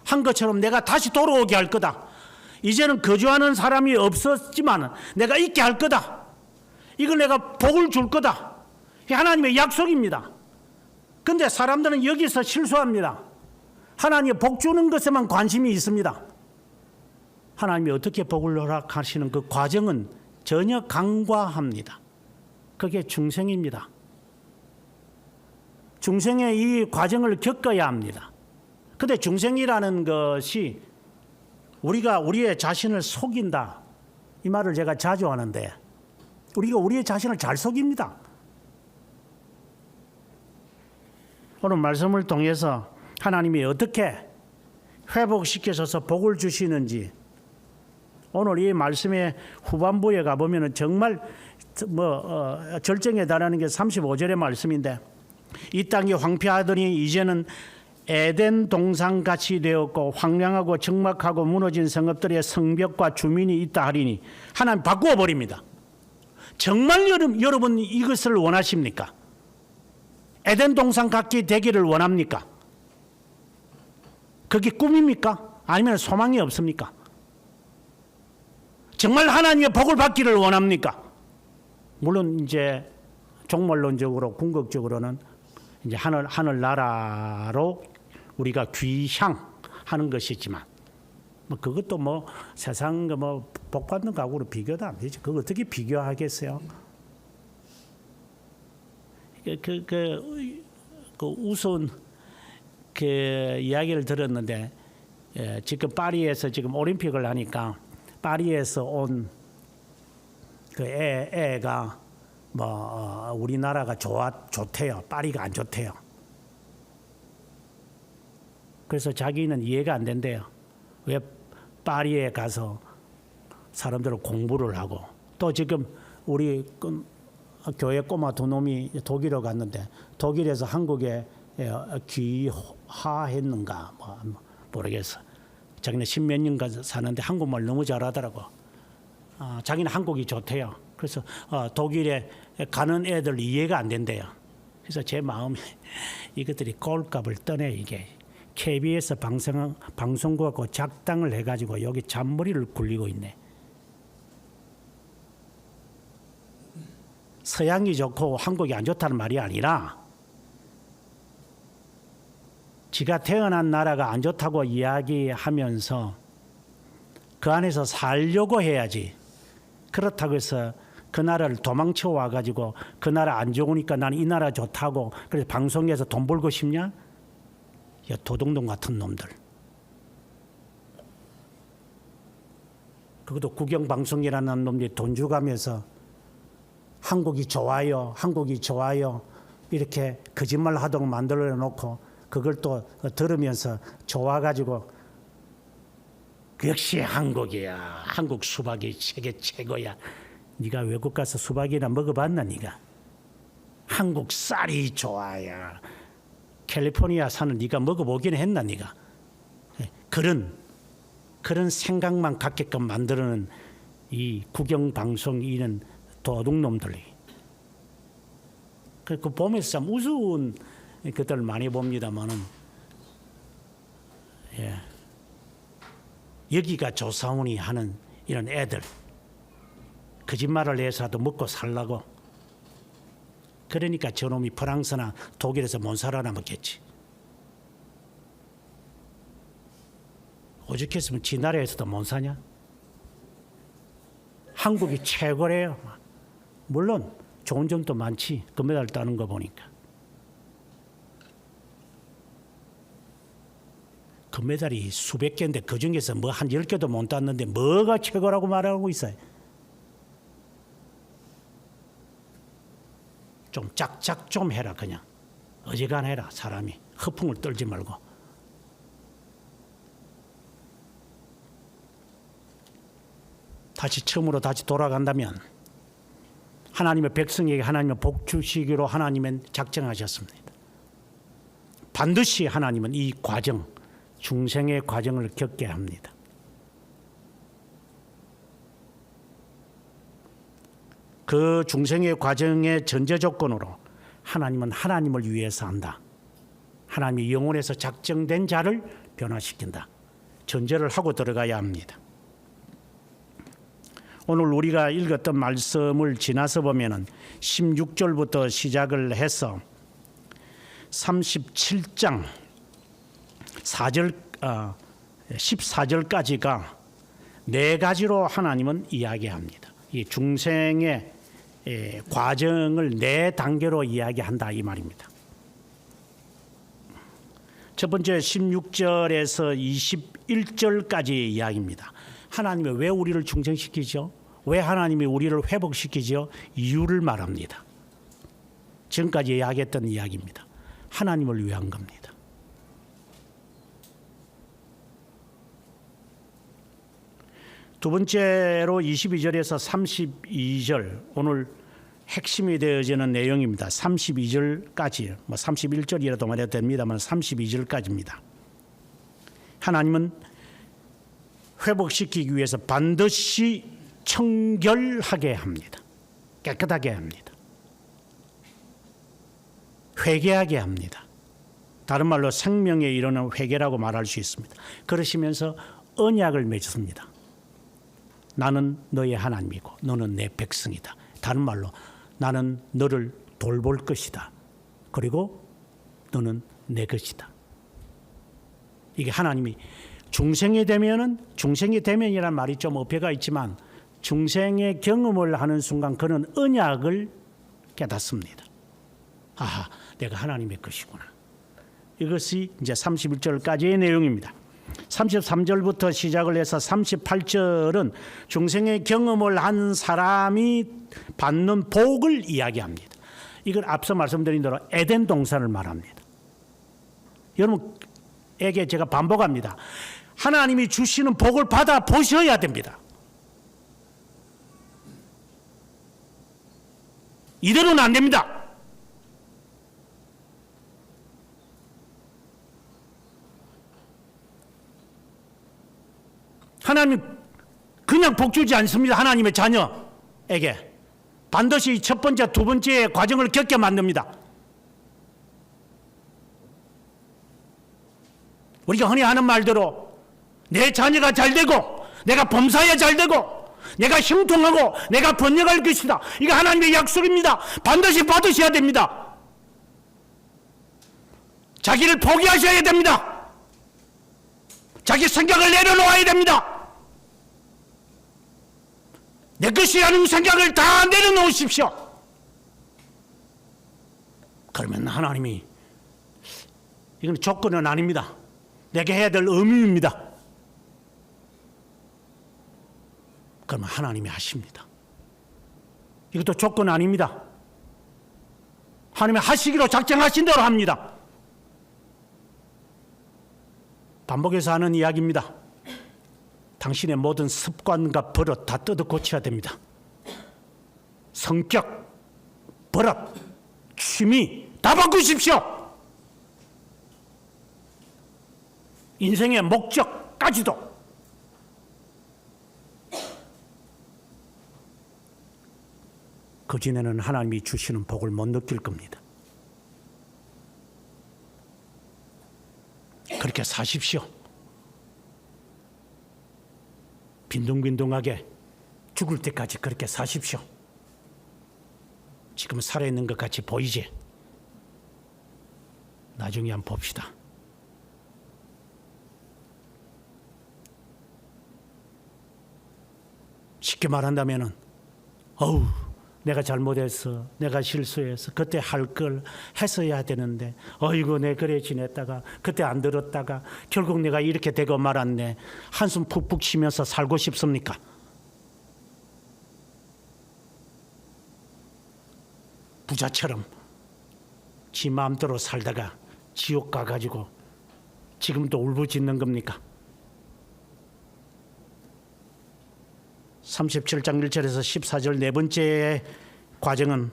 한 것처럼 내가 다시 돌아오게 할 거다. 이제는 거주하는 사람이 없었지만 내가 있게 할 거다. 이걸 내가 복을 줄 거다. 하나님의 약속입니다. 그런데 사람들은 여기서 실수합니다. 하나님이 복 주는 것에만 관심이 있습니다. 하나님이 어떻게 복을 허락하시는 그 과정은 전혀 간과합니다. 그게 중생입니다. 중생의 이 과정을 겪어야 합니다. 그런데 중생이라는 것이 우리가 우리의 자신을 속인다. 이 말을 제가 자주 하는데 우리가 우리의 자신을 잘 속입니다. 오늘 말씀을 통해서 하나님이 어떻게 회복시켜서 복을 주시는지 오늘 이 말씀의 후반부에 가보면 정말 절정에 달하는 게 35절의 말씀인데 이 땅이 황폐하더니 이제는 에덴 동산같이 되었고 황량하고 적막하고 무너진 성읍들의 성벽과 주민이 있다 하리니 하나님 바꾸어 버립니다. 정말 여러분 이것을 원하십니까? 에덴 동산같이 되기를 원합니까? 그게 꿈입니까? 아니면 소망이 없습니까? 정말 하나님의 복을 받기를 원합니까? 물론 이제 종말론적으로 궁극적으로는 이제 하늘 나라로 우리가 귀향하는 것이지만 그것도 세상 복 받는 가구로 비교도 안 되죠. 그거 어떻게 비교하겠어요? 우선 이야기를 들었는데 지금 파리에서 지금 올림픽을 하니까 파리에서 온 그 애가 우리나라가 좋대요. 파리가 안 좋대요. 그래서 자기는 이해가 안 된대요. 왜 파리에 가서 사람들은 공부를 하고 또 지금 우리 교회 꼬마 두 놈이 독일에 갔는데 독일에서 한국에 귀화했는가 모르겠어. 자기는 10몇 년간 사는데 한국말 너무 잘하더라고. 자기는 한국이 좋대요. 그래서 독일에 가는 애들 이해가 안 된대요. 그래서 제 마음에 이것들이 꼴값을 떠내 이게 KBS 방송국하고 작당을 해가지고 여기 잔머리를 굴리고 있네. 서양이 좋고 한국이 안 좋다는 말이 아니라 지가 태어난 나라가 안 좋다고 이야기하면서 그 안에서 살려고 해야지. 그렇다고 해서 그 나라를 도망쳐 와가지고 그 나라 안 좋으니까 나는 이 나라 좋다고 그래서 방송에서 돈 벌고 싶냐? 야, 도둑놈 같은 놈들. 그것도 국영방송이라는 놈들이 돈 주가면서 한국이 좋아요, 한국이 좋아요 이렇게 거짓말 하도록 만들어 놓고 그걸 또 들으면서 좋아가지고 역시 한국이야. 한국 수박이 세계 최고야. 네가 외국 가서 수박이나 먹어봤나 네가? 한국 쌀이 좋아요. 캘리포니아 사는 네가 먹어보긴 했나 네가? 그런 생각만 갖게끔 만드는 이 국영방송 이런 도둑놈들이. 그 보면서 참 우스운 그들 많이 봅니다만은 여기가 조사원이 하는 이런 애들 거짓말을 해서라도 먹고 살라고. 그러니까 저놈이 프랑스나 독일에서 못 살아남았겠지. 오죽했으면 지 나라에서도 못 사냐? 한국이 최고래요. 물론 좋은 점도 많지. 금메달 따는 거 보니까. 금메달이 수백 개인데 그중에서 한 10개도 못 땄는데 뭐가 최고라고 말하고 있어요. 좀 짝짝 좀 해라. 그냥 어지간해라. 사람이 허풍을 떨지 말고. 다시 처음으로 다시 돌아간다면 하나님의 백성에게 하나님의 복 주시기로 하나님은 작정하셨습니다. 반드시 하나님은 이 과정, 중생의 과정을 겪게 합니다. 그 중생의 과정의 전제 조건으로 하나님은 하나님을 위해서 한다. 하나님이 영혼에서 작정된 자를 변화시킨다. 전제를 하고 들어가야 합니다. 오늘 우리가 읽었던 말씀을 지나서 보면은 16절부터 시작을 해서 37장 14절까지가 네 가지로 하나님은 이야기합니다. 이 중생의 과정을 네 단계로 이야기한다 이 말입니다. 첫 번째 16절에서 21절까지의 이야기입니다. 하나님이 왜 우리를 중생시키죠? 왜 하나님이 우리를 회복시키죠? 이유를 말합니다. 지금까지 이야기했던 이야기입니다. 하나님을 위한 겁니다. 두 번째로 22절에서 32절 오늘 핵심이 되어지는 내용입니다. 32절까지 31절이라도 말해도 됩니다만 32절까지입니다. 하나님은 회복시키기 위해서 반드시 청결하게 합니다. 깨끗하게 합니다. 회개하게 합니다. 다른 말로 생명에 이르는 회개라고 말할 수 있습니다. 그러시면서 언약을 맺습니다. 나는 너의 하나님이고 너는 내 백성이다. 다른 말로 나는 너를 돌볼 것이다. 그리고 너는 내 것이다. 이게 하나님이 중생이 되면이란 말이 좀 어폐가 있지만 중생의 경험을 하는 순간 그는 언약을 깨닫습니다. 아하, 내가 하나님의 것이구나. 이것이 이제 31절까지의 내용입니다. 33절부터 시작을 해서 38절은 중생의 경험을 한 사람이 받는 복을 이야기합니다. 이걸 앞서 말씀드린 대로 에덴 동산을 말합니다. 여러분에게 제가 반복합니다. 하나님이 주시는 복을 받아 보셔야 됩니다. 이대로는 안 됩니다. 하나님 그냥 복 주지 않습니다. 하나님의 자녀에게 반드시 첫 번째, 두 번째의 과정을 겪게 만듭니다. 우리가 흔히 하는 말대로 내 자녀가 잘 되고 내가 범사에 잘 되고 내가 형통하고 내가 번영할 것이다. 이거 하나님의 약속입니다. 반드시 받으셔야 됩니다. 자기를 포기하셔야 됩니다. 자기 생각을 내려놓아야 됩니다. 내 것이라는 생각을 다 내려놓으십시오. 그러면 하나님이 이건 조건은 아닙니다. 내게 해야 될 의무입니다. 그러면 하나님이 하십니다. 이것도 조건 아닙니다. 하나님이 하시기로 작정하신 대로 합니다. 반복해서 하는 이야기입니다. 당신의 모든 습관과 버릇 다 뜯어 고쳐야 됩니다. 성격, 버릇, 취미 다 바꾸십시오. 인생의 목적까지도. 그전에는 하나님이 주시는 복을 못 느낄 겁니다. 그렇게 사십시오. 빈둥빈둥하게 죽을 때까지 그렇게 사십시오. 지금 살아있는 것 같이 보이지? 나중에 한번 봅시다. 쉽게 말한다면은 어우 내가 잘못했어. 내가 실수해서 그때 할 걸 했어야 되는데 어이구 내 그래 지냈다가 그때 안 들었다가 결국 내가 이렇게 되고 말았네. 한숨 푹푹 쉬면서 살고 싶습니까? 부자처럼 지 마음대로 살다가 지옥 가가지고 지금도 울부짖는 겁니까? 37장 1절에서 14절 네 번째 과정은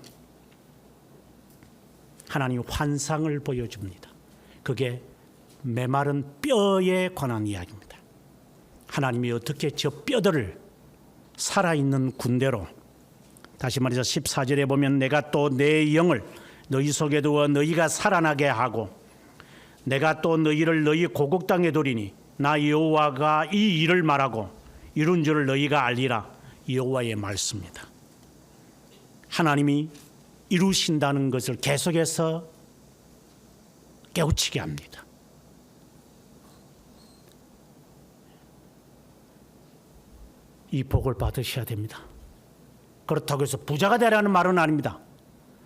하나님 환상을 보여줍니다. 그게 메마른 뼈에 관한 이야기입니다. 하나님이 어떻게 저 뼈들을 살아있는 군대로, 다시 말해서 14절에 보면 내가 또 내 영을 너희 속에 두어 너희가 살아나게 하고 내가 또 너희를 너희 고국 땅에 두리니 나 여호와가 이 일을 말하고 이룬 줄을 너희가 알리라. 여호와의 말씀입니다. 하나님이 이루신다는 것을 계속해서 깨우치게 합니다. 이 복을 받으셔야 됩니다. 그렇다고 해서 부자가 되라는 말은 아닙니다.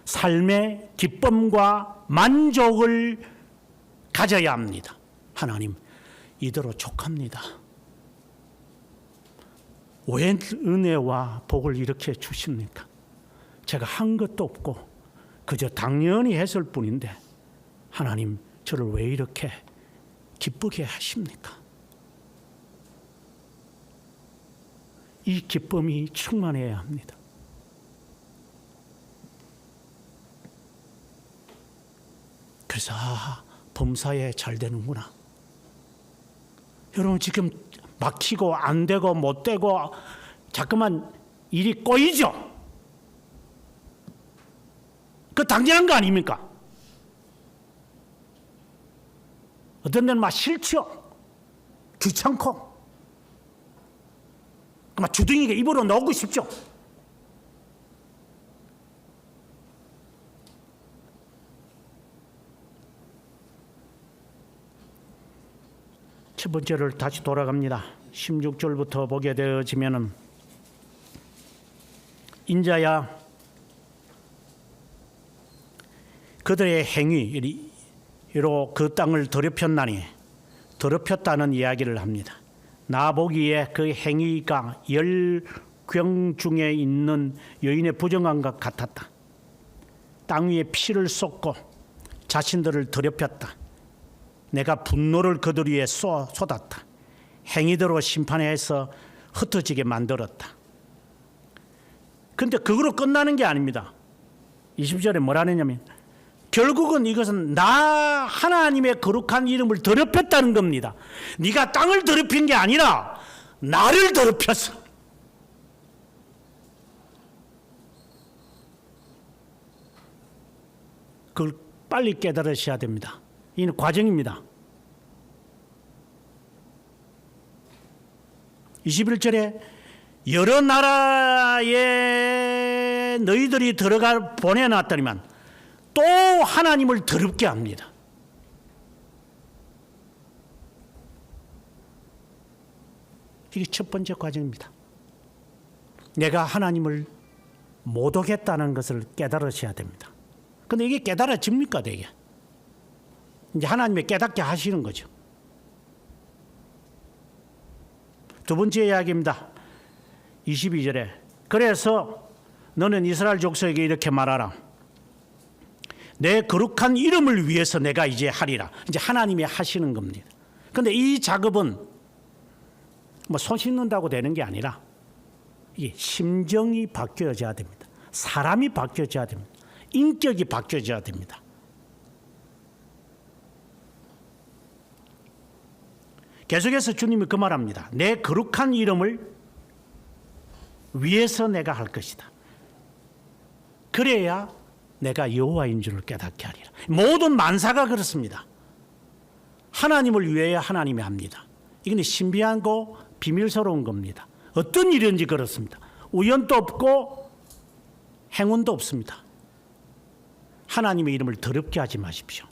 삶의 기쁨과 만족을 가져야 합니다. 하나님, 이대로 족합니다. 왜 은혜와 복을 이렇게 주십니까? 제가 한 것도 없고 그저 당연히 했을 뿐인데 하나님, 저를 왜 이렇게 기쁘게 하십니까? 이 기쁨이 충만해야 합니다. 그래서 범사에 잘 되는구나. 여러분 지금 막히고 안 되고 못 되고 자꾸만 일이 꼬이죠. 그 당연한 거 아닙니까? 어떤 데는 막 싫죠. 귀찮고 막 주둥이가 입으로 넣고 싶죠. 첫 번째를 다시 돌아갑니다. 16절부터 보게 되어지면은 인자야 그들의 행위로 그 땅을 더럽혔나니 더럽혔다는 이야기를 합니다. 나 보기에 그 행위가 열병 중에 있는 여인의 부정한 것 같았다. 땅 위에 피를 쏟고 자신들을 더럽혔다. 내가 분노를 그들 위에 쏟았다. 행위대로 심판해서 흩어지게 만들었다. 그런데 그거로 끝나는 게 아닙니다. 20절에 뭐라 하냐면 결국은 이것은 나 하나님의 거룩한 이름을 더럽혔다는 겁니다. 네가 땅을 더럽힌 게 아니라 나를 더럽혔어. 그걸 빨리 깨달으셔야 됩니다. 이는 과정입니다. 21절에 여러 나라에 너희들이 들어가 보내놨더니만 또 하나님을 더럽게 합니다. 이게 첫 번째 과정입니다. 내가 하나님을 못 오겠다는 것을 깨달으셔야 됩니다. 그런데 이게 깨달아집니까? 되게 이제 하나님이 깨닫게 하시는 거죠. 두 번째 이야기입니다. 22절에 그래서 너는 이스라엘 족속에게 이렇게 말하라. 내 거룩한 이름을 위해서 내가 이제 하리라. 이제 하나님이 하시는 겁니다. 그런데 이 작업은 뭐 손 씻는다고 되는 게 아니라 이게 심정이 바뀌어져야 됩니다. 사람이 바뀌어져야 됩니다. 인격이 바뀌어져야 됩니다. 계속해서 주님이 그 말합니다. 내 거룩한 이름을 위해서 내가 할 것이다. 그래야 내가 여호와인 줄을 깨닫게 하리라. 모든 만사가 그렇습니다. 하나님을 위해 하나님이 합니다. 이건 신비하고 비밀스러운 겁니다. 어떤 일인지 그렇습니다. 우연도 없고 행운도 없습니다. 하나님의 이름을 더럽게 하지 마십시오.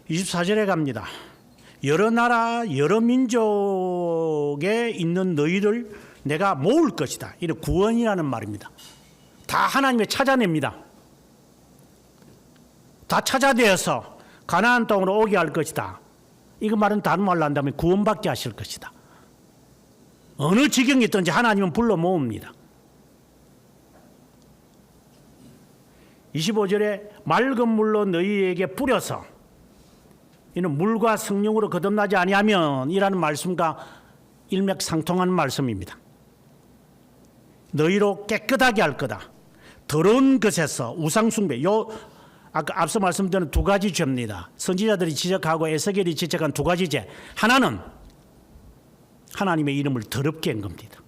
(24절에) 갑니다. 여러 나라 여러 민족에 있는 너희를 내가 모을 것이다. 이런 구원이라는 말입니다. 다 하나님이 찾아냅니다. 다 찾아내어서 가나안 땅으로 오게 할 것이다. 이거 말은 다른 말로 한다면 구원받게 하실 것이다. 어느 지경에 있든지 하나님은 불러 모읍니다. 25절에 맑은 물로 너희에게 뿌려서 이는 물과 성령으로 거듭나지 아니하면 이라는 말씀과 일맥상통하는 말씀입니다. 너희로 깨끗하게 할 거다. 더러운 것에서 우상숭배, 아까 앞서 말씀드린 두 가지 죄입니다. 선지자들이 지적하고 에스겔이 지적한 두 가지 죄. 하나는 하나님의 이름을 더럽게 한 겁니다.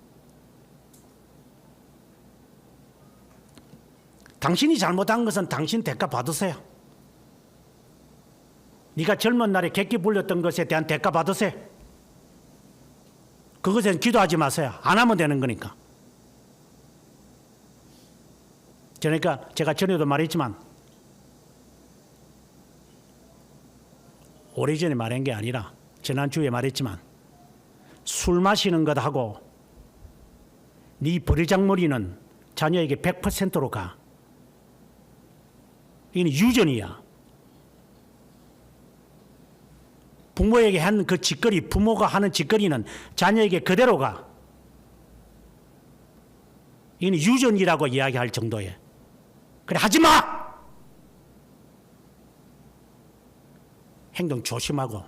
당신이 잘못한 것은 당신 대가 받으세요. 네가 젊은 날에 객기 불렸던 것에 대한 대가 받으세요. 그것엔 기도하지 마세요. 안 하면 되는 거니까. 그러니까 제가 전에도 말했지만 오래전에 말한 게 아니라 지난주에 말했지만 술 마시는 것하고 네 버리장머리는 자녀에게 100%로 가. 이건 유전이야. 부모에게 한 그 짓거리, 부모가 하는 짓거리는 자녀에게 그대로 가. 이건 유전이라고 이야기할 정도예요. 그래, 하지 마! 행동 조심하고.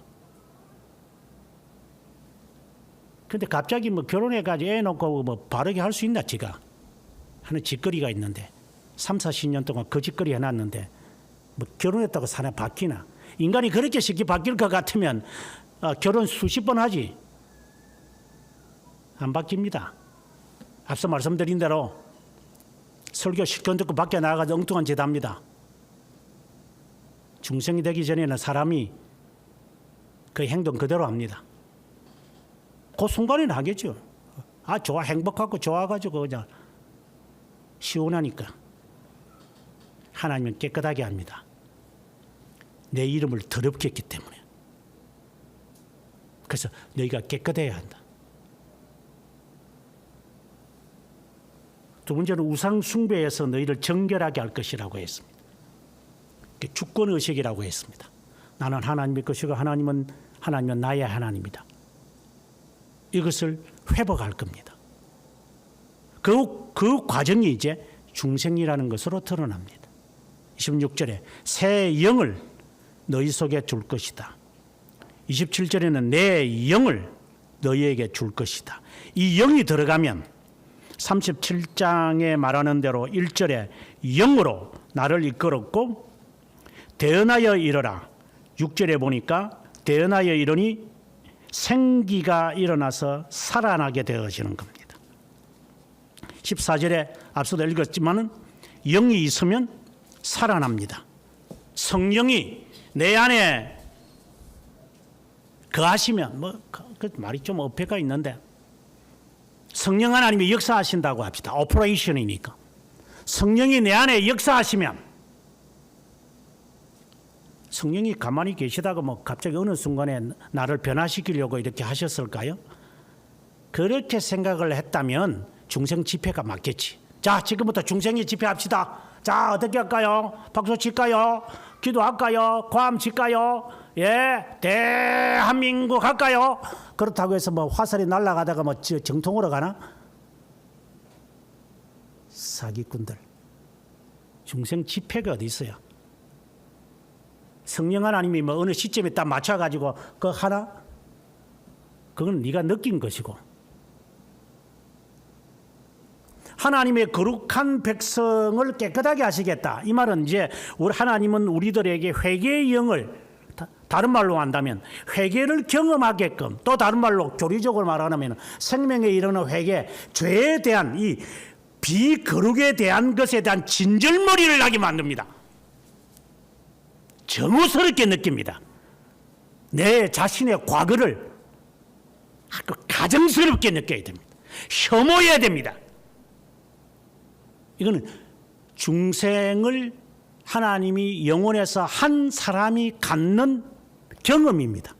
근데 갑자기 뭐 결혼해가지고 애 놓고 뭐 바르게 할 수 있나, 지가? 하는 짓거리가 있는데, 3, 40년 동안 그 짓거리 해놨는데, 뭐 결혼했다고 사람 바뀌나? 인간이 그렇게 쉽게 바뀔 것 같으면 결혼 수십 번 하지. 안 바뀝니다. 앞서 말씀드린 대로 설교 실컷 듣고 밖에 나가서 엉뚱한 짓 합니다. 중생이 되기 전에는 사람이 그 행동 그대로 합니다. 그 순간에는 하겠죠. 아, 좋아, 행복하고 좋아가지고 그냥 시원하니까. 하나님은 깨끗하게 합니다. 내 이름을 더럽게 했기 때문에. 그래서 너희가 깨끗해야 한다. 두 번째는 우상 숭배에서 너희를 정결하게 할 것이라고 했습니다. 주권의식이라고 했습니다. 나는 하나님의 것이고 하나님은 나의 하나님이다. 이것을 회복할 겁니다. 그 과정이 이제 중생이라는 것으로 드러납니다. 26절에 새 영을 너희 속에 줄 것이다. 27절에는 내 영을 너희에게 줄 것이다. 이 영이 들어가면 37장에 말하는 대로 1절에 영으로 나를 이끌었고 대언하여 이르라. 6절에 보니까 대언하여 이르니 생기가 일어나서 살아나게 되어지는 겁니다. 14절에 앞서도 읽었지만은 영이 있으면 살아납니다. 성령이 내 안에 거하시면 그 말이 좀 어폐가 있는데 성령 하나님이 역사하신다고 합시다. 오퍼레이션이니까. 성령이 내 안에 역사하시면 성령이 가만히 계시다가 뭐 갑자기 어느 순간에 나를 변화시키려고 이렇게 하셨을까요? 그렇게 생각을 했다면 중생 집회가 맞겠지. 자, 지금부터 중생이 집회합시다. 자, 어떻게 할까요? 박수 칠까요? 기도할까요? 고함 칠까요? 예, 대한민국 할까요? 그렇다고 해서 뭐 화살이 날아가다가 뭐 정통으로 가나? 사기꾼들. 중생 집회가 어디 있어요? 성령 하나님이 뭐 어느 시점에 딱 맞춰가지고 그거 하나? 그건 네가 느낀 것이고. 하나님의 거룩한 백성을 깨끗하게 하시겠다. 이 말은 이제 하나님은 우리들에게 회개의 영을, 다른 말로 한다면 회개를 경험하게끔, 또 다른 말로 교리적으로 말하면 생명에 이르는 회개, 죄에 대한 이 비거룩에 대한 것에 대한 진절머리를 나게 만듭니다. 정오스럽게 느낍니다. 내 자신의 과거를 가정스럽게 느껴야 됩니다. 혐오해야 됩니다. 이거는 중생을 하나님이 영혼에서 한 사람이 갖는 경험입니다.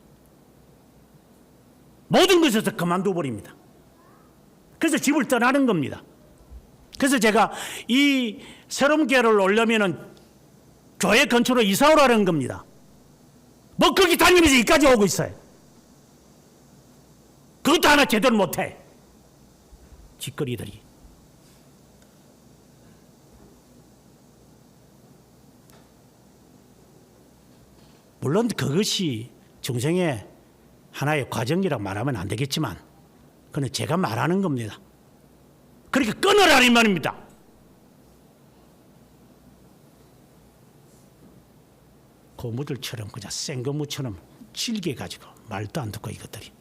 모든 것에서 그만둬 버립니다. 그래서 집을 떠나는 겁니다. 그래서 제가 이 새로운 교회를 오려면은 교회 근처로 이사 오라는 겁니다. 뭐 거기 다니면서 여기까지 오고 있어요. 그것도 하나 제대로 못해. 짓거리들이. 물론 그것이 중생의 하나의 과정이라고 말하면 안 되겠지만 그건 제가 말하는 겁니다. 그러니까 끊으라 이 말입니다. 고무들처럼 그냥 생고무처럼 질게 가지고 말도 안 듣고 이것들이.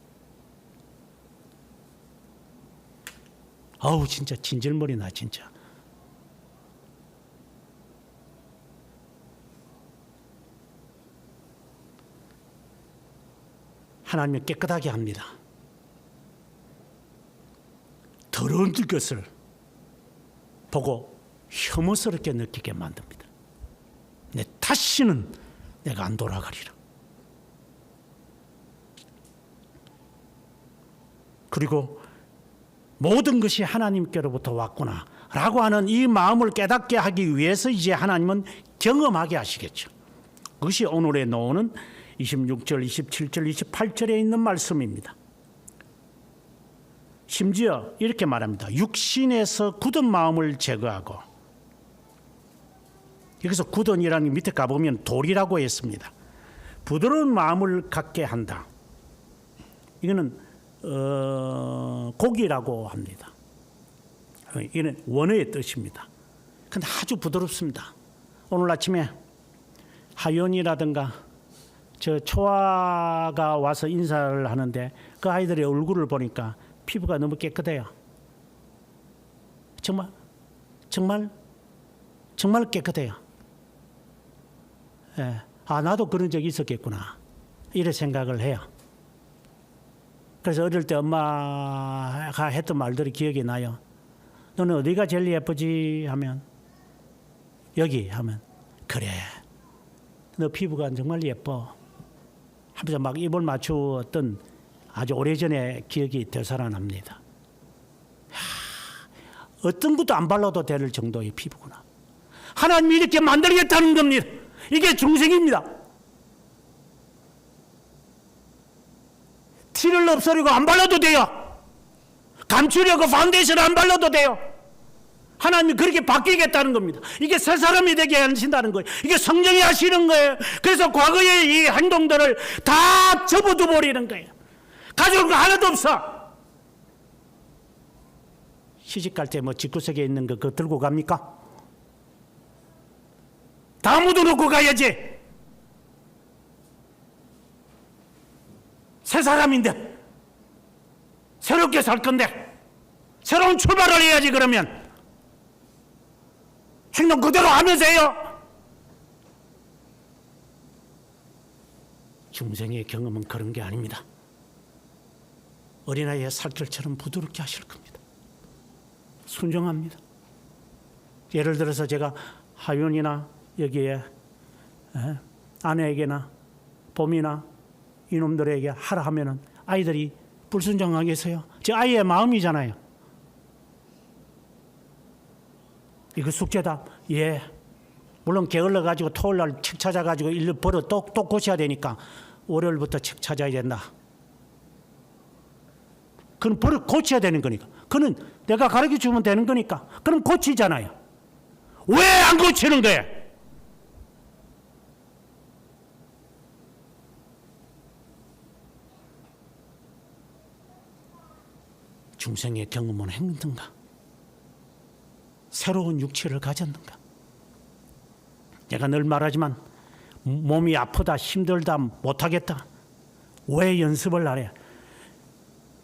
아우 진짜 진절머리 나 진짜. 하나님은 깨끗하게 합니다. 더러운 것을 보고 혐오스럽게 느끼게 만듭니다. 다시는 내가 안 돌아가리라. 그리고 모든 것이 하나님께로부터 왔구나 라고 하는 이 마음을 깨닫게 하기 위해서 이제 하나님은 경험하게 하시겠죠. 그것이 오늘에 나오는 26절, 27절, 28절에 있는 말씀입니다. 심지어 이렇게 말합니다. 육신에서 굳은 마음을 제거하고, 여기서 굳은이라는 게 밑에 가보면 돌이라고 했습니다. 부드러운 마음을 갖게 한다. 이거는 고기라고 합니다. 이는 원어의 뜻입니다. 근데 아주 부드럽습니다. 오늘 아침에 하연이라든가 저 초아가 와서 인사를 하는데 그 아이들의 얼굴을 보니까 피부가 너무 깨끗해요. 정말 깨끗해요. 예. 아, 나도 그런 적이 있었겠구나. 이런 생각을 해요. 그래서 어릴 때 엄마가 했던 말들이 기억이 나요. 너는 어디가 제일 예쁘지? 하면 여기 하면 그래. 너 피부가 정말 예뻐. 하면서 막 입을 맞추었던 아주 오래전에 기억이 되살아납니다. 어떤 것도 안 발라도 될 정도의 피부구나. 하나님이 이렇게 만들겠다는 겁니다. 이게 중생입니다. 티를 없애려고 안 발라도 돼요. 감추려고 파운데이션 안 발라도 돼요. 하나님이 그렇게 바뀌겠다는 겁니다. 이게 새 사람이 되게 하신다는 거예요. 이게 성령이 하시는 거예요. 그래서 과거의 이 행동들을 다 접어두 버리는 거예요. 가져올 거 하나도 없어. 시집갈 때 뭐 집구석에 있는 거 그거 들고 갑니까? 다 묻어놓고 가야지. 새 사람인데 새롭게 살 건데 새로운 출발을 해야지. 그러면 행동 그대로 하면서 해요. 중생의 경험은 그런 게 아닙니다. 어린아이의 살결처럼 부드럽게 하실 겁니다. 순종합니다. 예를 들어서 제가 하윤이나 여기에 아내에게나 봄이나 이놈들에게 하라 하면은 아이들이 불순종하겠어요? 제 아이의 마음이잖아요. 이거 숙제다. 예. 물론 게을러 가지고 토요일 날 책 찾아 가지고 일로 벌어 또 고쳐야 되니까 월요일부터 책 찾아야 된다. 그건 벌어 고쳐야 되는 거니까. 그는 내가 가르쳐 주면 되는 거니까. 그럼 고치잖아요. 왜 안 고치는 거예요? 중생의 경험은 했는가? 새로운 육체를 가졌는가? 내가 늘 말하지만 몸이 아프다, 힘들다, 못하겠다. 왜 연습을 안 해?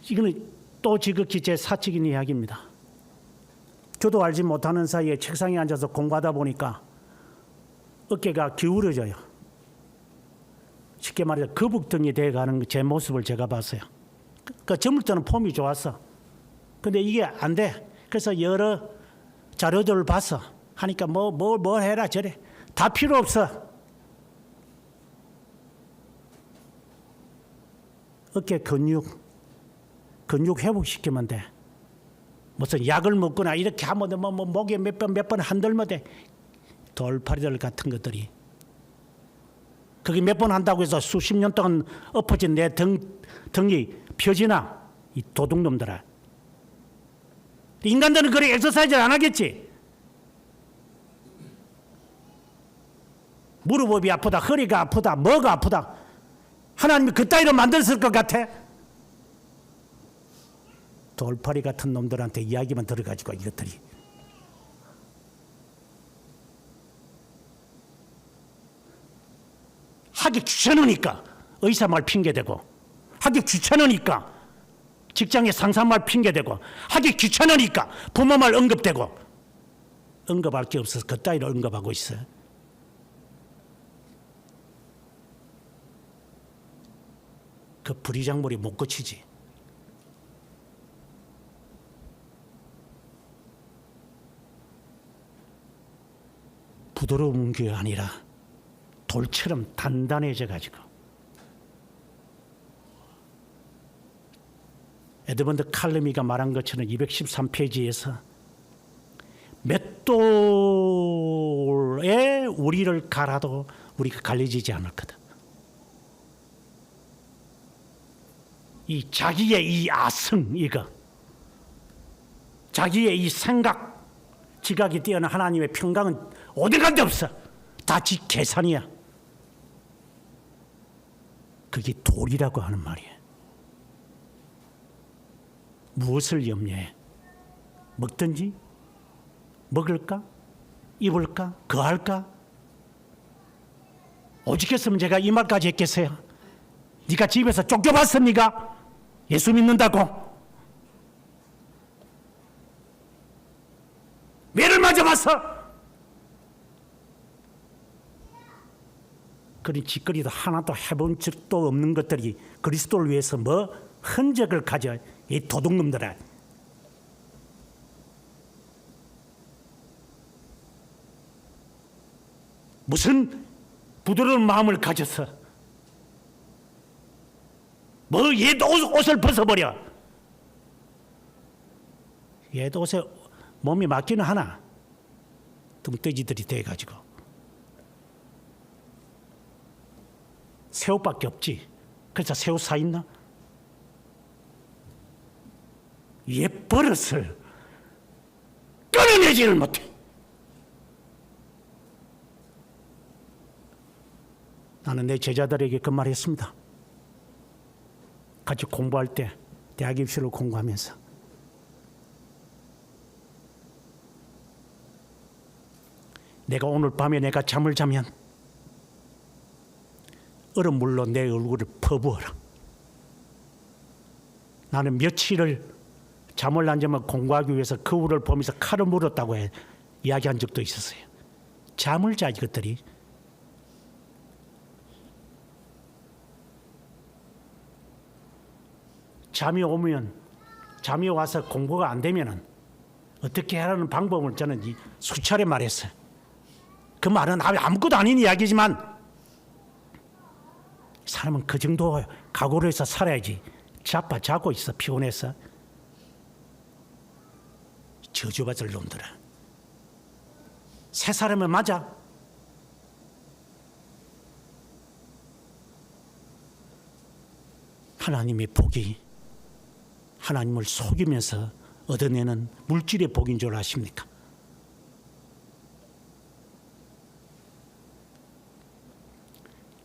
이거는 또 지극히 제 사적인 이야기입니다. 저도 알지 못하는 사이에 책상에 앉아서 공부하다 보니까 어깨가 기울어져요. 쉽게 말해서 거북등이 돼가는 제 모습을 제가 봤어요. 그 젊을 때는 폼이 좋았어. 근데 이게 안 돼. 그래서 여러 자료들을 봐서 하니까 뭘 해라 저래. 다 필요 없어. 어깨 근육 회복시키면 돼. 무슨 약을 먹거나 이렇게 하면 뭐 목에 몇 번 한들면 돼. 돌파리들 같은 것들이. 그게 몇 번 한다고 해서 수십 년 동안 엎어진 내 등이 펴지나? 이 도둑놈들아. 인간들은 그렇게 엑서사이즈를 안 하겠지. 무릎이 아프다, 허리가 아프다, 뭐가 아프다. 하나님이 그 따위로 만들었을 것 같아? 돌팔이 같은 놈들한테 이야기만 들어가지고 이것들이. 하기 귀찮으니까 의사 말 핑계대고, 하기 귀찮으니까 직장의 상사 말 핑계대고, 하기 귀찮으니까 부모 말 언급대고. 언급할 게 없어서 그 따위로 언급하고 있어요. 그 불이장물이 못 고치지. 부드러운 게 아니라 돌처럼 단단해져 가지고. 에드먼드 칼럼이가 말한 것처럼 213페이지에서 맷돌에 우리를 갈아도 우리가 갈려지지 않을 거다. 이 자기의 이 아성, 이거 자기의 이 생각, 지각이 뛰어난 하나님의 평강은 어디 간데 없어. 다 지 계산이야. 그게 돌이라고 하는 말이야. 무엇을 염려해? 먹든지, 먹을까? 입을까? 거할까? 오직했으면 제가 이 말까지 했겠어요? 네가 집에서 쫓겨봤습니까? 예수 믿는다고? 매를 맞아봤어? 그런 짓거리도 하나도 해본 적도 없는 것들이 그리스도를 위해서 뭐 흔적을 가져, 이 도둑놈들아. 무슨 부드러운 마음을 가져서 뭐 얘도 옷을 벗어버려. 얘도 옷에 몸이 맞기는 하나. 뚱돼지들이 돼가지고. 새 옷밖에 없지. 그래서 새 옷 사 있나? 얘 버릇을 끊어내지를 못해. 나는 내 제자들에게 그 말했습니다. 같이 공부할 때 대학 입시를 공부하면서 내가 오늘 밤에 내가 잠을 자면 얼음물로 내 얼굴을 퍼부어라. 나는 며칠을 잠을 안 자면 공부하기 위해서 거울을 보면서 칼을 물었다고 이야기한 적도 있었어요. 잠을 자 이것들이. 잠이 와서 공부가 안 되면은 어떻게 하라는 방법을 저는 수차례 말했어요. 그 말은 아무것도 아닌 이야기지만 사람은 그 정도 각오를 해서 살아야지. 자고 있어 피곤해서. 저주받을 놈들아. 새 사람은 맞아. 하나님의 복이 하나님을 속이면서 얻어내는 물질의 복인 줄 아십니까?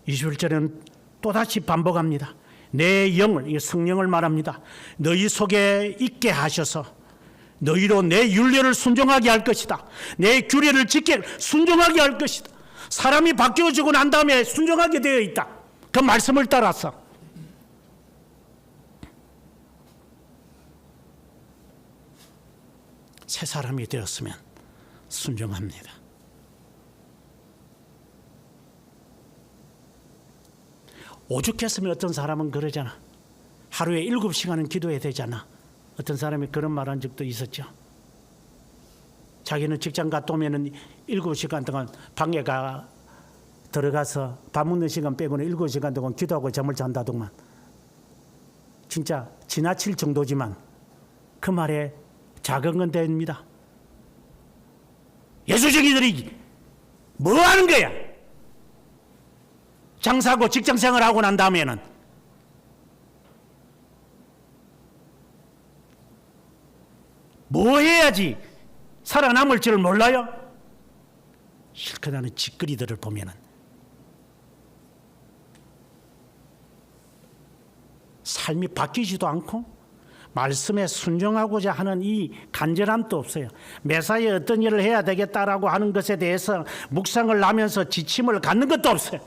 (21절에는) 또다시 반복합니다. 내 영을, 이 성령을 말합니다. 너희 속에 있게 하셔서 너희로 내 율례를 순종하게 할 것이다. 내 규례를 지켜 순종하게 할 것이다. 사람이 바뀌어지고 난 다음에 순종하게 되어 있다. 그 말씀을 따라서. 새 사람이 되었으면 순종합니다. 오죽했으면 어떤 사람은 그러잖아. 하루에 7시간은 기도해야 되잖아. 어떤 사람이 그런 말 한 적도 있었죠. 자기는 직장 갔다 오면은 7시간 동안 방에 들어가서 밥 먹는 시간 빼고는 7시간 동안 기도하고 잠을 잔다더만. 진짜 지나칠 정도지만 그 말에 작은 건 됩니다. 예수쟁이들이 뭐 하는 거야? 장사하고 직장생활 하고 난 다음에는 뭐 해야지 살아남을 줄 몰라요? 실컷 하는 짓거리들을 보면은 삶이 바뀌지도 않고 말씀에 순종하고자 하는 이 간절함도 없어요. 매사에 어떤 일을 해야 되겠다라고 하는 것에 대해서 묵상을 하면서 지침을 갖는 것도 없어요.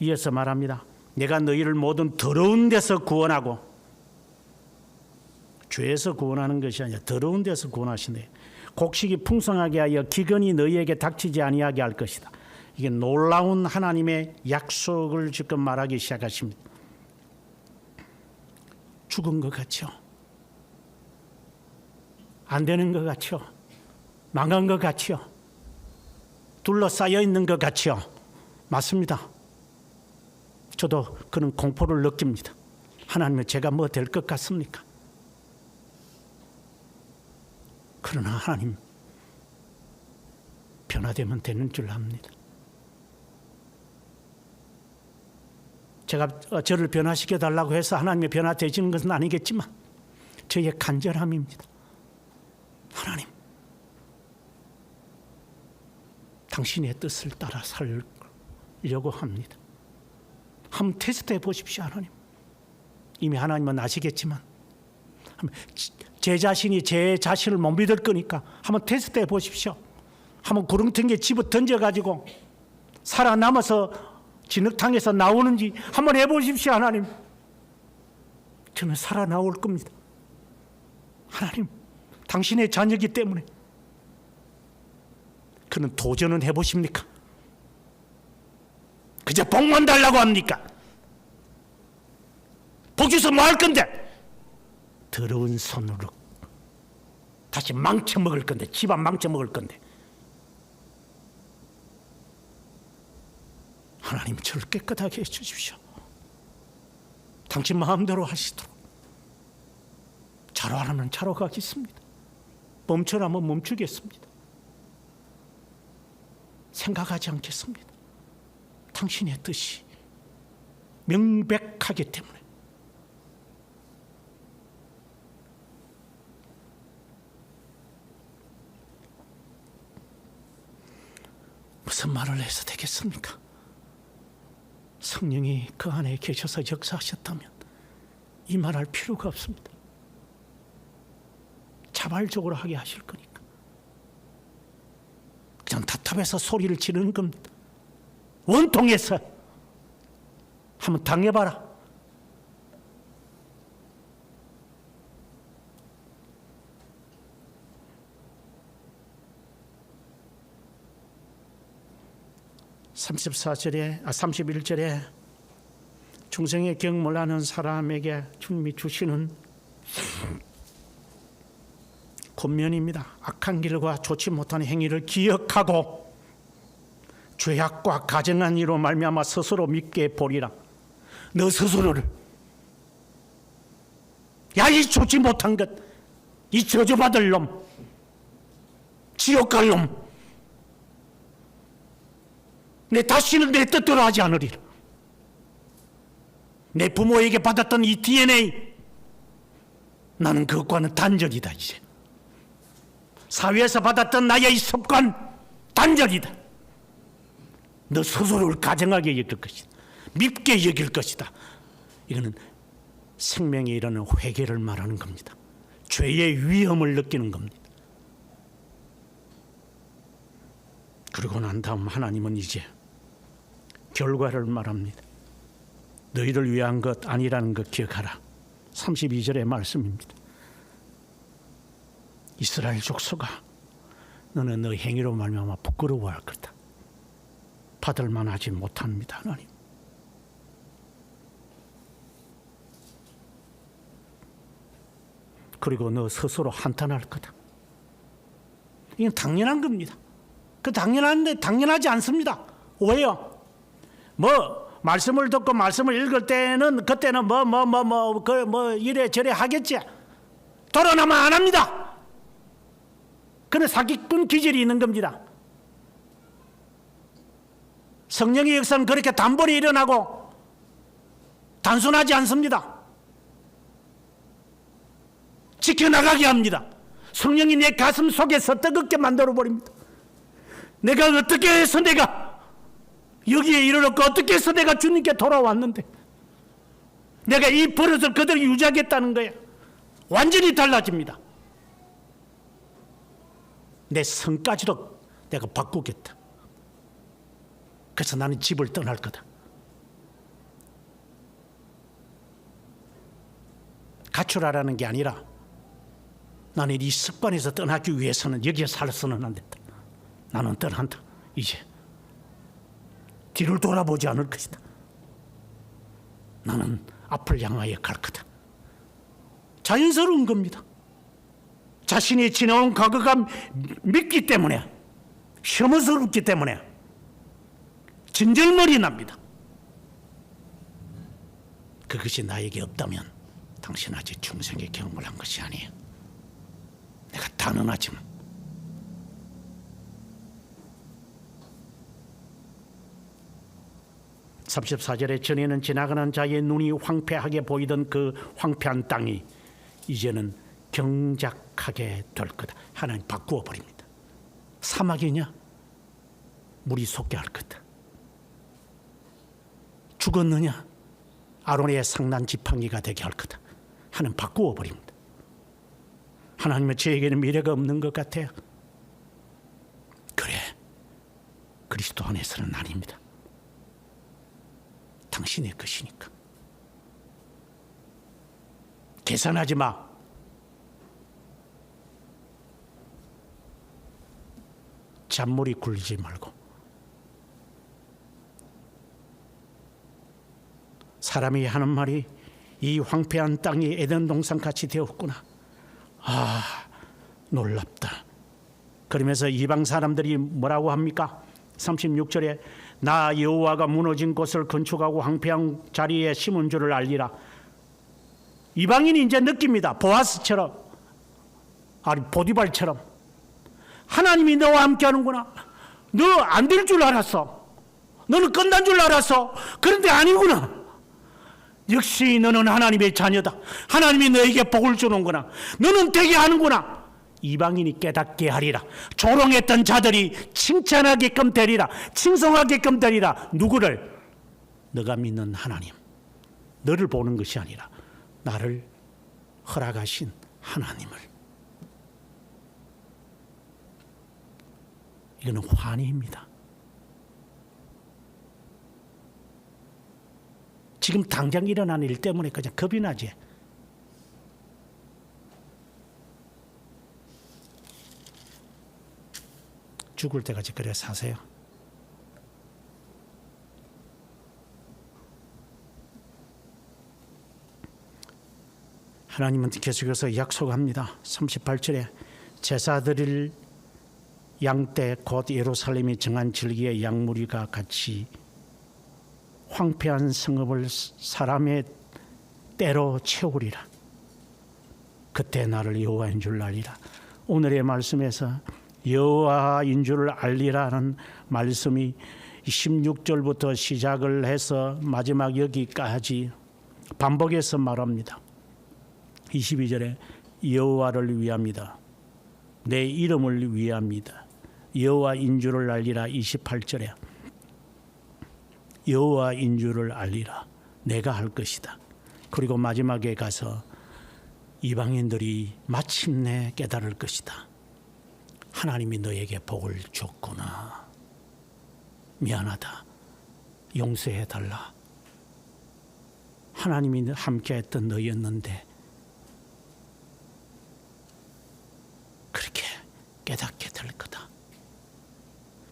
이어서 말합니다. 내가 너희를 모든 더러운 데서 구원하고, 죄에서 구원하는 것이 아니라 더러운 데서 구원하신대. 곡식이 풍성하게 하여 기근이 너희에게 닥치지 아니하게 할 것이다. 이게 놀라운 하나님의 약속을 지금 말하기 시작하십니다. 죽은 것 같죠? 안 되는 것 같죠? 망한 것 같죠? 둘러싸여 있는 것 같죠? 맞습니다. 저도 그런 공포를 느낍니다. 하나님은 제가 뭐 될 것 같습니까? 그러나 하나님 변화되면 되는 줄 압니다. 제가 저를 변화시켜 달라고 해서 하나님의 변화되시는 것은 아니겠지만 저의 간절함입니다. 하나님, 당신의 뜻을 따라 살려고 합니다. 한번 테스트해 보십시오. 하나님, 이미 하나님은 아시겠지만 제 자신이 제 자신을 못 믿을 거니까 한번 테스트해 보십시오. 한번 구렁텅이에 집어 던져가지고 살아남아서 진흙탕에서 나오는지 한번 해보십시오. 하나님, 저는 살아나올 겁니다. 하나님, 당신의 자녀이기 때문에. 그는 도전은 해보십니까? 그저 복만 달라고 합니까? 복 주서 뭐 할 건데? 더러운 손으로 다시 망쳐먹을 건데, 집안 망쳐먹을 건데. 하나님, 저를 깨끗하게 해주십시오. 당신 마음대로 하시도록. 자로 하라면 자로 가겠습니다. 멈추라면 멈추겠습니다. 생각하지 않겠습니다. 당신의 뜻이 명백하기 때문에. 무슨 말을 해서 되겠습니까? 성령이 그 안에 계셔서 역사하셨다면 이 말할 필요가 없습니다. 자발적으로 하게 하실 거니까. 그냥 답답해서 소리를 지르는 겁니다. 원통해서 한번 당해봐라. (34절에) 31절에 중생의 경험을 하는 사람에게 주님이 주시는 권면입니다. 악한 길과 좋지 못한 행위를 기억하고 죄악과 가증한 이로 말미암아 스스로 믿게 보리라. 너 스스로를, 야, 이 좋지 못한 것, 이 저주받을 놈, 지옥 갈 놈, 내 다시는 내 뜻대로 하지 않으리라. 내 부모에게 받았던 이 DNA, 나는 그것과는 단절이다. 이제 사회에서 받았던 나의 이 습관, 단절이다. 너 스스로를 가정하게 여길 것이다. 밉게 여길 것이다. 이거는 생명에 이르는 회개를 말하는 겁니다. 죄의 위험을 느끼는 겁니다. 그러고 난 다음 하나님은 이제 결과를 말합니다. 너희를 위한 것 아니라는 것 기억하라. 32절의 말씀입니다. 이스라엘 족속아, 너는 너 행위로 말미암아 부끄러워할 거다. 받을 만하지 못합니다. 하나님, 그리고 너 스스로 한탄할 거다. 이건 당연한 겁니다. 그 당연한데 당연하지 않습니다. 왜요? 말씀을 듣고 말씀을 읽을 때는 그때는 이래 저래 하겠지. 돌아나면 안 합니다. 그런 사기꾼 기질이 있는 겁니다. 성령의 역사는 그렇게 단번에 일어나고 단순하지 않습니다. 지켜나가게 합니다. 성령이 내 가슴 속에서 뜨겁게 만들어 버립니다. 내가 어떻게 해서 내가 여기에 이르렀고 어떻게 해서 내가 주님께 돌아왔는데 내가 이 버릇을 그대로 유지하겠다는 거야. 완전히 달라집니다. 내 성까지도 내가 바꾸겠다. 그래서 나는 집을 떠날 거다. 갖추라라는 게 아니라 나는 이 습관에서 떠나기 위해서는 여기에 살아서는 안 된다. 나는 떠난다. 이제 뒤를 돌아보지 않을 것이다. 나는 앞을 향하여 갈 거다. 자연스러운 겁니다. 자신이 지나온 과거가 밉기 때문에, 혐오스럽기 때문에 진절머리 납니다. 그것이 나에게 없다면 당신 아직 중생의 경험을 한 것이 아니에요. 내가 단언하지만 (34절에) 전에는 지나가는 자의 눈이 황폐하게 보이던 그 황폐한 땅이 이제는 경작하게 될 거다. 하나님 바꾸어 버립니다. 사막이냐? 물이 솟게 할 거다. 죽었느냐? 아론의 상난 지팡이가 되게 할 거다. 하나님 바꾸어 버립니다. 하나님은 저에게는 미래가 없는 것 같아요. 그래, 그리스도 안에서는 아닙니다. 당신의 것이니까. 계산하지 마. 잔머리 굴리지 말고. 사람이 하는 말이 이 황폐한 땅이 에덴 동산같이 되었구나. 아, 놀랍다. 그러면서 이방 사람들이 뭐라고 합니까? 36절에 나 여호와가 무너진 곳을 건축하고 황폐한 자리에 심은 줄을 알리라. 이방인이 이제 느낍니다. 보아스처럼, 아니 보디발처럼 하나님이 너와 함께 하는구나. 너 안 될 줄 알았어. 너는 끝난 줄 알았어. 그런데 아니구나. 역시 너는 하나님의 자녀다. 하나님이 너에게 복을 주는구나. 너는 되게 하는구나. 이방인이 깨닫게 하리라. 조롱했던 자들이 칭찬하게끔 되리라. 칭송하게끔 되리라. 누구를? 너가 믿는 하나님. 너를 보는 것이 아니라 나를 허락하신 하나님을. 이거는 환희입니다. 지금 당장 일어나는 일 때문에 그냥 겁이 나지. 죽을 때까지 그래 사세요. 하나님은 계속해서 약속합니다. 38절에 제사 드릴 양떼 곧 예루살렘이 정한 절기의 양무리가 같이 황폐한 성읍을 사람의 때로 채우리라. 그때 나를 여호와인 줄 알리라. 오늘의 말씀에서 여호와인 줄 알리라는 말씀이 16절부터 시작을 해서 마지막 여기까지 반복해서 말합니다. 22절에 여호와를 위함이다. 내 이름을 위함이다. 여호와인 줄을 알리라. 28절에 여호와인 줄을 알리라. 내가 할 것이다. 그리고 마지막에 가서 이방인들이 마침내 깨달을 것이다. 하나님이 너에게 복을 줬구나. 미안하다. 용서해달라. 하나님이 함께했던 너였는데 그렇게 깨닫게 될 거다.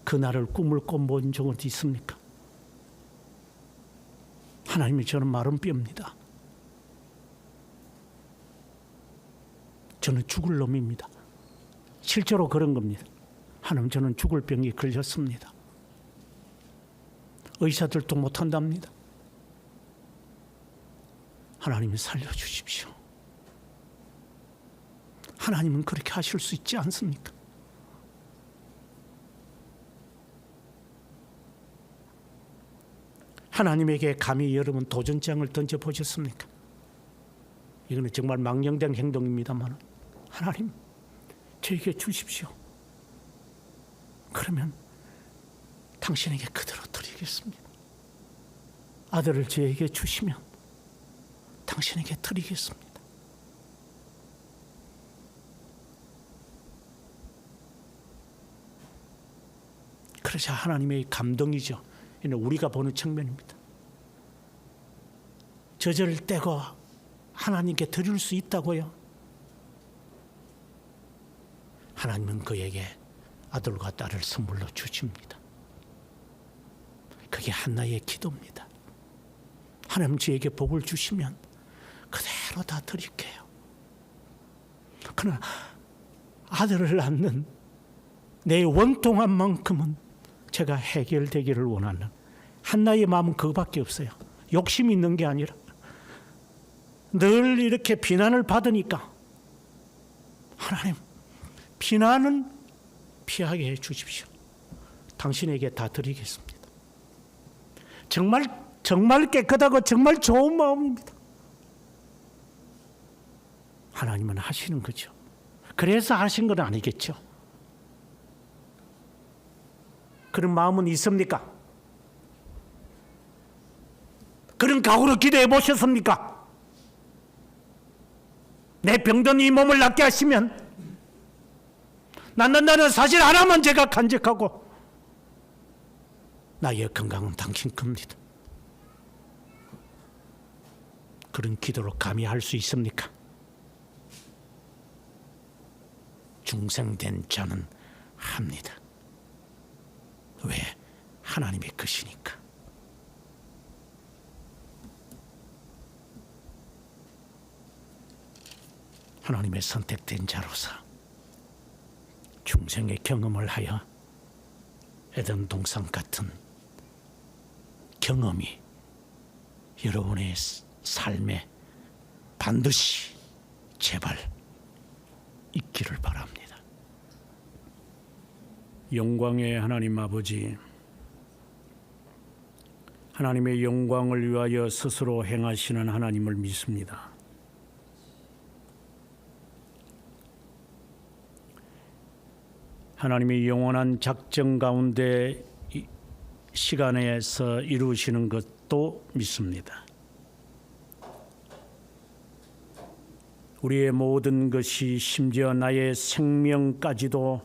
그날을 꿈을 꿔본 적은 있습니까? 하나님이 저는 마른 뼈입니다. 저는 죽을 놈입니다. 실제로 그런 겁니다. 하나님, 저는 죽을 병이 걸렸습니다. 의사들도 못한답니다. 하나님이 살려주십시오. 하나님은 그렇게 하실 수 있지 않습니까? 하나님에게 감히 여러분 도전장을 던져보셨습니까? 이거는 정말 망령된 행동입니다만, 하나님 저에게 주십시오. 그러면 당신에게 그대로 드리겠습니다. 드리겠습니다. 아들을 저에게 주시면 당신에게 드리겠습니다. 그러자 하나님의 감동이죠. 이는 우리가 보는 측면입니다. 저절을 떼고 하나님께 드릴 수 있다고요. 하나님은 그에게 아들과 딸을 선물로 주십니다. 그게 한나의 기도입니다. 하나님 저에게 복을 주시면 그대로 다 드릴게요. 그러나 아들을 낳는 내 원통한 만큼은 제가 해결되기를 원하는 한나의 마음은 그거밖에 없어요. 욕심이 있는 게 아니라 늘 이렇게 비난을 받으니까 하나님 비난은 피하게 해 주십시오. 당신에게 다 드리겠습니다. 정말 깨끗하고 정말 좋은 마음입니다. 하나님은 하시는 거죠. 그래서 하신 건 아니겠죠. 그런 마음은 있습니까? 그런 각오로 기도해 보셨습니까? 내 병든 이 몸을 낫게 하시면 낫는다는 사실 하나만 제가 간직하고 나의 건강은 당신 겁니다. 그런 기도를 감히 할 수 있습니까? 중생된 자는 합니다. 왜? 하나님의 것이니까. 하나님의 선택된 자로서 중생의 경험을 하여 에덴 동산 같은 경험이 여러분의 삶에 반드시 제발 있기를 바랍니다. 영광의 하나님 아버지, 하나님의 영광을 위하여 스스로 행하시는 하나님을 믿습니다. 하나님의 영원한 작정 가운데 시간에서 이루시는 것도 믿습니다. 우리의 모든 것이 심지어 나의 생명까지도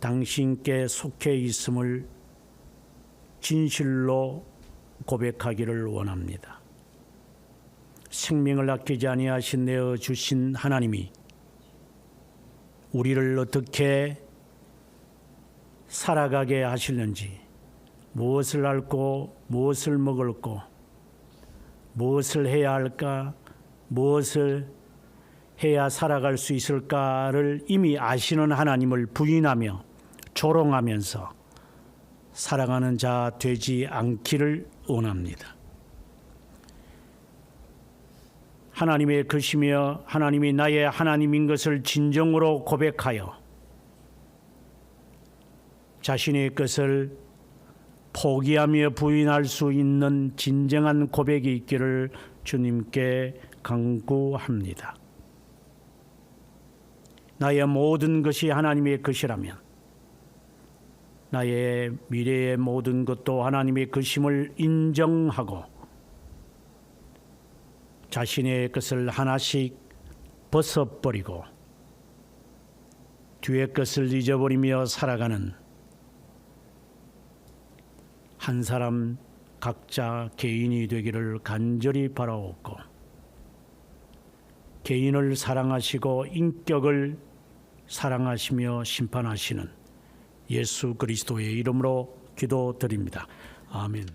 당신께 속해 있음을 진실로 고백하기를 원합니다. 생명을 아끼지 아니하신 내어 주신 하나님이 우리를 어떻게 살아가게 하시는지, 무엇을 앓고 무엇을 먹을고 무엇을 해야 할까, 무엇을 해야 살아갈 수 있을까를 이미 아시는 하나님을 부인하며 조롱하면서 살아가는 자 되지 않기를 원합니다. 하나님의 것이며 하나님이 나의 하나님인 것을 진정으로 고백하여 자신의 것을 포기하며 부인할 수 있는 진정한 고백이 있기를 주님께 간구합니다. 나의 모든 것이 하나님의 것이라면 나의 미래의 모든 것도 하나님의 것임을 인정하고 자신의 것을 하나씩 벗어버리고 뒤의 것을 잊어버리며 살아가는 한 사람 각자 개인이 되기를 간절히 바라옵고, 개인을 사랑하시고 인격을 사랑하시며 심판하시는 예수 그리스도의 이름으로 기도드립니다. 아멘.